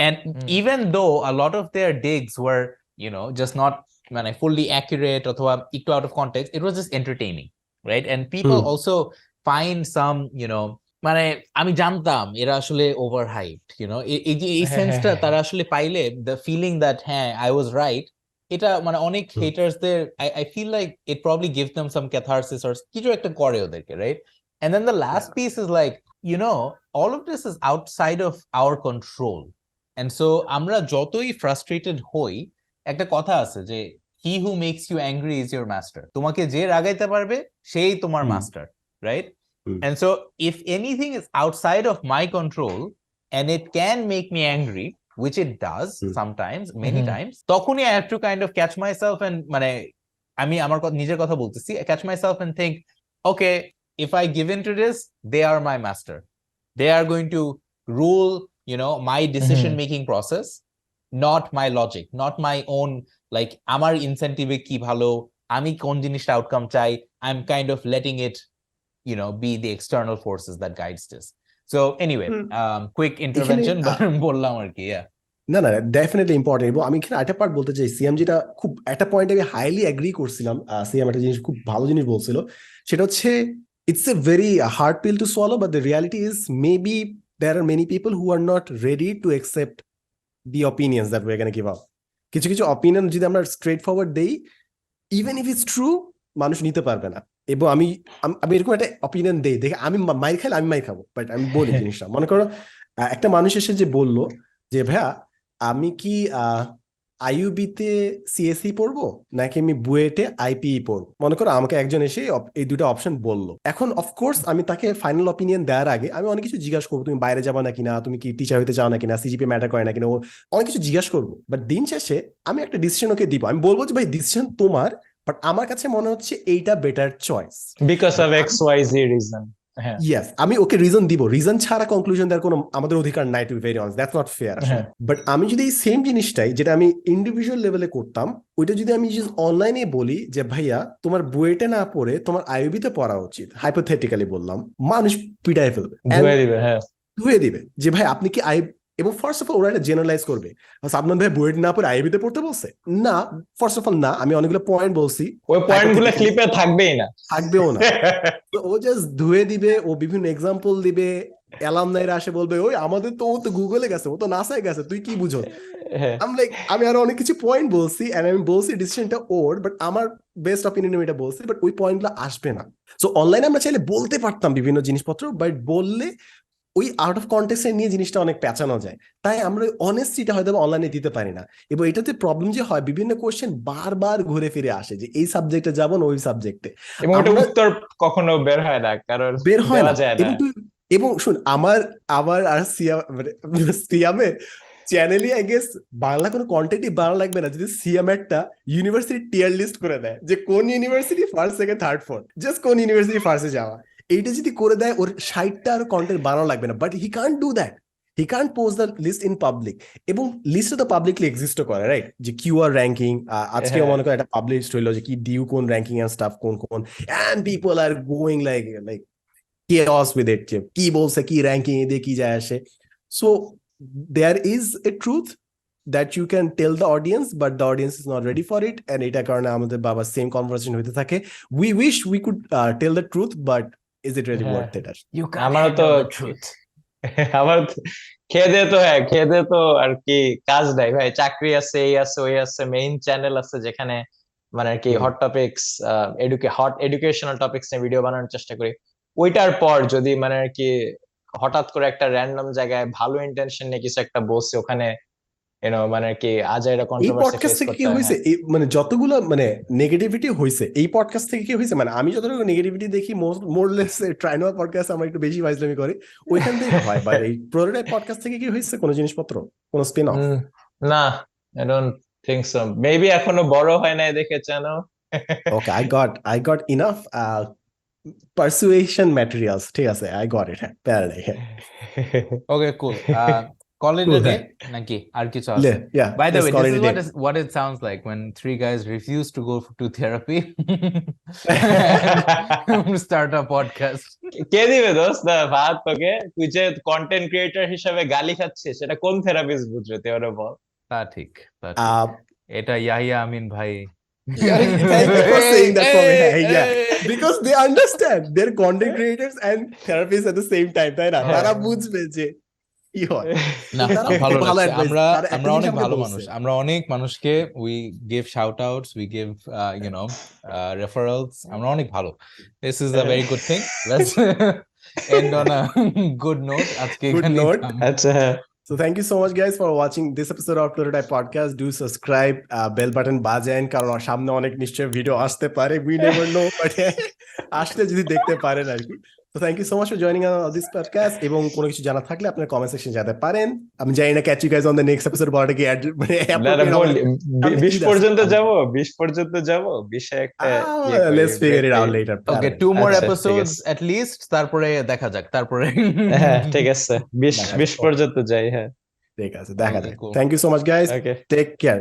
And even though a lot of their digs were just not মানে fully accurate অথবা একটু out of context, it was just entertaining, right? And people also find some মানে আমি জানতাম এরা আসলে ওভার হাইপড, এই যে এই সেন্সটা তারা আসলে পাইলে, দ্য ফিলিং দ্যাট হ্যাঁ আই ওয়াজ রাইট, এটা মানে অনেক হেটার্সদের I feel like it probably gives them some catharsis or কিছু একটা করে ওদেরকে, right? And then the last piece is like, all of this is outside of our control. And so আমরা যতই frustrated হই, একটা কথা আছে যে he who makes you angry is your master. তোমাকে যে রাগাইতে পারবে সেই তোমার master, right? And so if anything is outside of my control and it can make me angry, which it does sometimes, many times, তখনই I have to kind of catch myself and মানে আমি আমার নিজের কথা বলতেছি, catch myself and think, okay, if I give in to this, they are my master. They are going to rule, my decision making process, not my logic, not my own, like আমার ইনসেন্টিভে কি ভালো, আমি কোন জিনিসটা outcome চাই, I'm kind of letting it be the external forces that guides this. So anyway, quick intervention, but বললাম আর কি, yeah. না না, ডেফিনেটলি ইম্পর্টেন্ট। এবং আমি এখানে একটা পার্ট বলতে চাই, সিএম যেটা খুব একটা পয়েন্ট আমি হাইলি অ্যাগ্রি করছিলাম, সিএম একটা জিনিস খুব ভালো জিনিস বলছিল, সেটা হচ্ছে it's a very hard pill to swallow, but the reality is maybe there are many people who are not ready to accept the opinions that we are gonna give up. কিছু কিছু অপিনিয়ন যদি আমরা straightforward দেই, even if it's true, মানুষ নিতে পারবে না। এবং আমি আমি এরকম একটা অপিনিয়ন দেই, দেখে আমি মাইর খাইলে আমি মাইর খাবো, বাট আমি বলি জিনিসটা। মনে করো একটা মানুষ এসে যে বললো যে ভাইয়া আমি কি আইইউবিতে সিএসই পড়বো নাকি আমি বুয়েটে আইপিই পড়বো, মনে করো আমাকে একজন এসে এই দুটো অপশন বললো। এখন অফকোর্স আমি তাকে ফাইনাল অপিনিয়ন দেওয়ার আগে আমি অনেক কিছু জিজ্ঞাসা করবো, তুমি বাইরে যাবো নাকি না, তুমি কি টিচার হতে চাও নাকি না, সিজিপি ম্যাটার করে নাকি না, অনেক কিছু জিজ্ঞাসা করবো। বাট দিন শেষে আমি একটা ডিসিশন ওকে দিব, আমি বলবো যে ভাই ডিসিশন তোমার, বাট আমার কাছে মনে হচ্ছে এইটা better choice because of XYZ reason. হ্যাঁ, ইয়েস, আমি ওকে রিজন দিব, রিজন ছাড়া কনক্লুশন দেওয়ার কোনো আমাদের অধিকার নাই, to very honest, that's not fair. But আমি যদি এই সেম জিনিসটাই যেটা আমি ইন্ডিভিজুয়াল লেভেলে করতাম, ওইটা যদি আমি অনলাইনে বলি যে ভাইয়া তোমার বুয়েটে না পড়ে তোমার আইইউবিতে পড়া উচিত, হাইপোথেটিক্যালি বললাম, মানুষ পিটায় ফেলবে, ধুয়ে দিবে যে ভাই আপনি কি এবং ফার্স্ট অফ অল ওরা এটা জেনারেলাইজ করবে, সাদমান ভাই বুয়েট না পড়ে আইবিতে পড়তে বলছে না। ফার্স্ট অফ অল না, আমি অনেকগুলো পয়েন্ট বলছি, ওই পয়েন্টগুলো ক্লিপে থাকবেই না, থাকবেও না। ও জাস্ট ধুয়ে দিবে, ও বিভিন্ন এক্সাম্পল দিবে, অ্যালামনাইরা আসে বলবে ওই আমাদের তো, ও তো গুগলে গেছে, ও তো নাসায় গেছে, তুই কি বুঝো। আমি আরো অনেক কিছু পয়েন্ট বলছি, আমি বলছি ডিসিশনটা ওর, বাট আমার বেস্ট অপিনিয়ন আমি এটা বলছি, বাট ওই পয়েন্টগুলো আসবে না। সো অনলাইনে আমরা চাইলে বলতে পারতাম বিভিন্ন জিনিসপত্র, বাট বললে ওই আউট অফ কন্টেক্সট নিয়ে জিনিসটা অনেক পেঁচানো যায়, তাই আমরা অনেস্টিটা হয়তো অনলাইনে দিতে পারি না। এবং এটাতে প্রবলেম যে হয়, বিভিন্ন কোশ্চেন বারবার ঘুরে ফিরে আসে যে এই সাবজেক্টে যাবো না ওই সাবজেক্টে, এবং ওটা উত্তর কখনো বের হয় না, কারণ বের হয় না। যায় না। এবং শুন, আমার আর সিয়ামের চ্যানেলই আই গেস বাংলা কোনো কন্টেন্টই বাংলা লাগবে না যদি সিএম একটা ইউনিভার্সিটি টিয়ার লিস্ট করে দেয় যে কোন university first second third fourth, just কোন ইউনিভার্সিটি ফার্স্টে যাওয়া, এইটা যদি করে দেয় ওর 60টা আর কন্টেন্ট বানানো লাগবে না। But he can't do that, he can't post the list in public. এবং লিস্টে তো পাবলিকলি এক্সিস্টও করে, রাইট, যে কিউআর র্যাঙ্কিং আজকেও মনে করে একটা পাবলিশ হইলো যে কি ডিউ কোন র্যাঙ্কিং এন্ড স্টাফ কোন কোন, and people are going like chaos with it, যে কি বলছে, কি র্যাঙ্কিং এ দিয়ে কি যায় আসে। So there is a truth that you can tell the audience, but the audience is not ready for it, and এটা কারণে আমাদের বাবা সেম কনভারসেশন হইতে থাকে। we wish we could tell the truth, but is it really worth it? আমারও তো truth, আমার খেদে তো, খেদে তো আর কি কাজ নাই ভাই, চাকরি আছে, এই আছে, ওই আছে, মেইন চ্যানেল আছে যেখানে মানে আর কি hot topics, hot educational topics নিয়ে ভিডিও বানানোর চেষ্টা করি। ওইটার পর যদি মানে আর কি হঠাৎ করে একটা র্যান্ডম জায়গায় ভালো ইন্টেনশন নিয়ে কিছু একটা বলছি, ওখানে মানে আর কি আজ এটা এই কন্ট্রোভার্সি পডকাস্ট ফেস থেকে করতে কি হয়। হয়েছে, মানে যতগুলো মানে নেগেটিভিটি হয়েছে এই পডকাস্ট থেকে কি হয়েছে, মানে আমি যতটুকু নেগেটিভিটি দেখি মোরলেস ট্রাইনোয়া পডকাস্ট আমরা একটু বেশি ফাইজলামি করি, ওইখান থেকে হয়। বাট এই প্রোটোটাইপ পডকাস্ট থেকে কি হয়েছে কোনো জিনিসপত্র, কোনো স্পিন অফ? না, I don't think so, maybe এখনো বড় হয় নাই দেখে জানো। ওকে, I got enough persuasion materials, ঠিক আছে, I got it, হ্যাঁ, প্যারা নেই, হ্যাঁ। ওকে, কুল। Call it a day নাকি আর কিছু আছে? Yeah, By the let's way, call this it is a day. what it sounds like when three guys refuse to go to therapy and start a podcast. কে দিবে দোস্ত না ভাত তোকে? তুই যে কন্টেন্ট ক্রিয়েটর হিসেবে গালি খাচ্ছিস, সেটা কোন থেরাপিস্ট বুঝবে তুই ওরা বল। তা ঠিক। এটা ইয়াহিয়া আমিন ভাই। Thank you for saying that for me. Yeah, because they understand they're content creators and therapists at the same time, তাই না? তারা বুঝবে যে কি হয়। না, ভালো লাগছে। আমরা অনেক ভালো বলছে। মানুষ, আমরা অনেক মানুষকে we give shout outs, we give referrals, আমরা অনেক ভালো। This is a very good thing. Let's end on a good note. আজকে এখানেই আচ্ছা, so thank you so much guys for watching this episode of Prototype Podcast. Do subscribe, bell button বাজান, কারণ সামনে অনেক নিশ্চয় ভিডিও আসতে পারে, we never know, but আসলে যদি দেখতে পারেন আর কি। So thank you so much for joining us on this podcast. এবং কোনো কিছু জানা থাকলে আপনার কমেন্ট সেকশন জানাতে পারেন। আমি জানি না catch you guys on the next episode, বড়টা কি 20 পর্যন্ত যাব, 20 পর্যন্ত যাব, 20 একটা let's figure it out later. Okay, 2 more episodes at least, তারপরে দেখা যাক, তারপরে হ্যাঁ ঠিক আছে, 20 পর্যন্ত যাই। হ্যাঁ ঠিক আছে, দেখা যাক। Thank you so much guys, take care.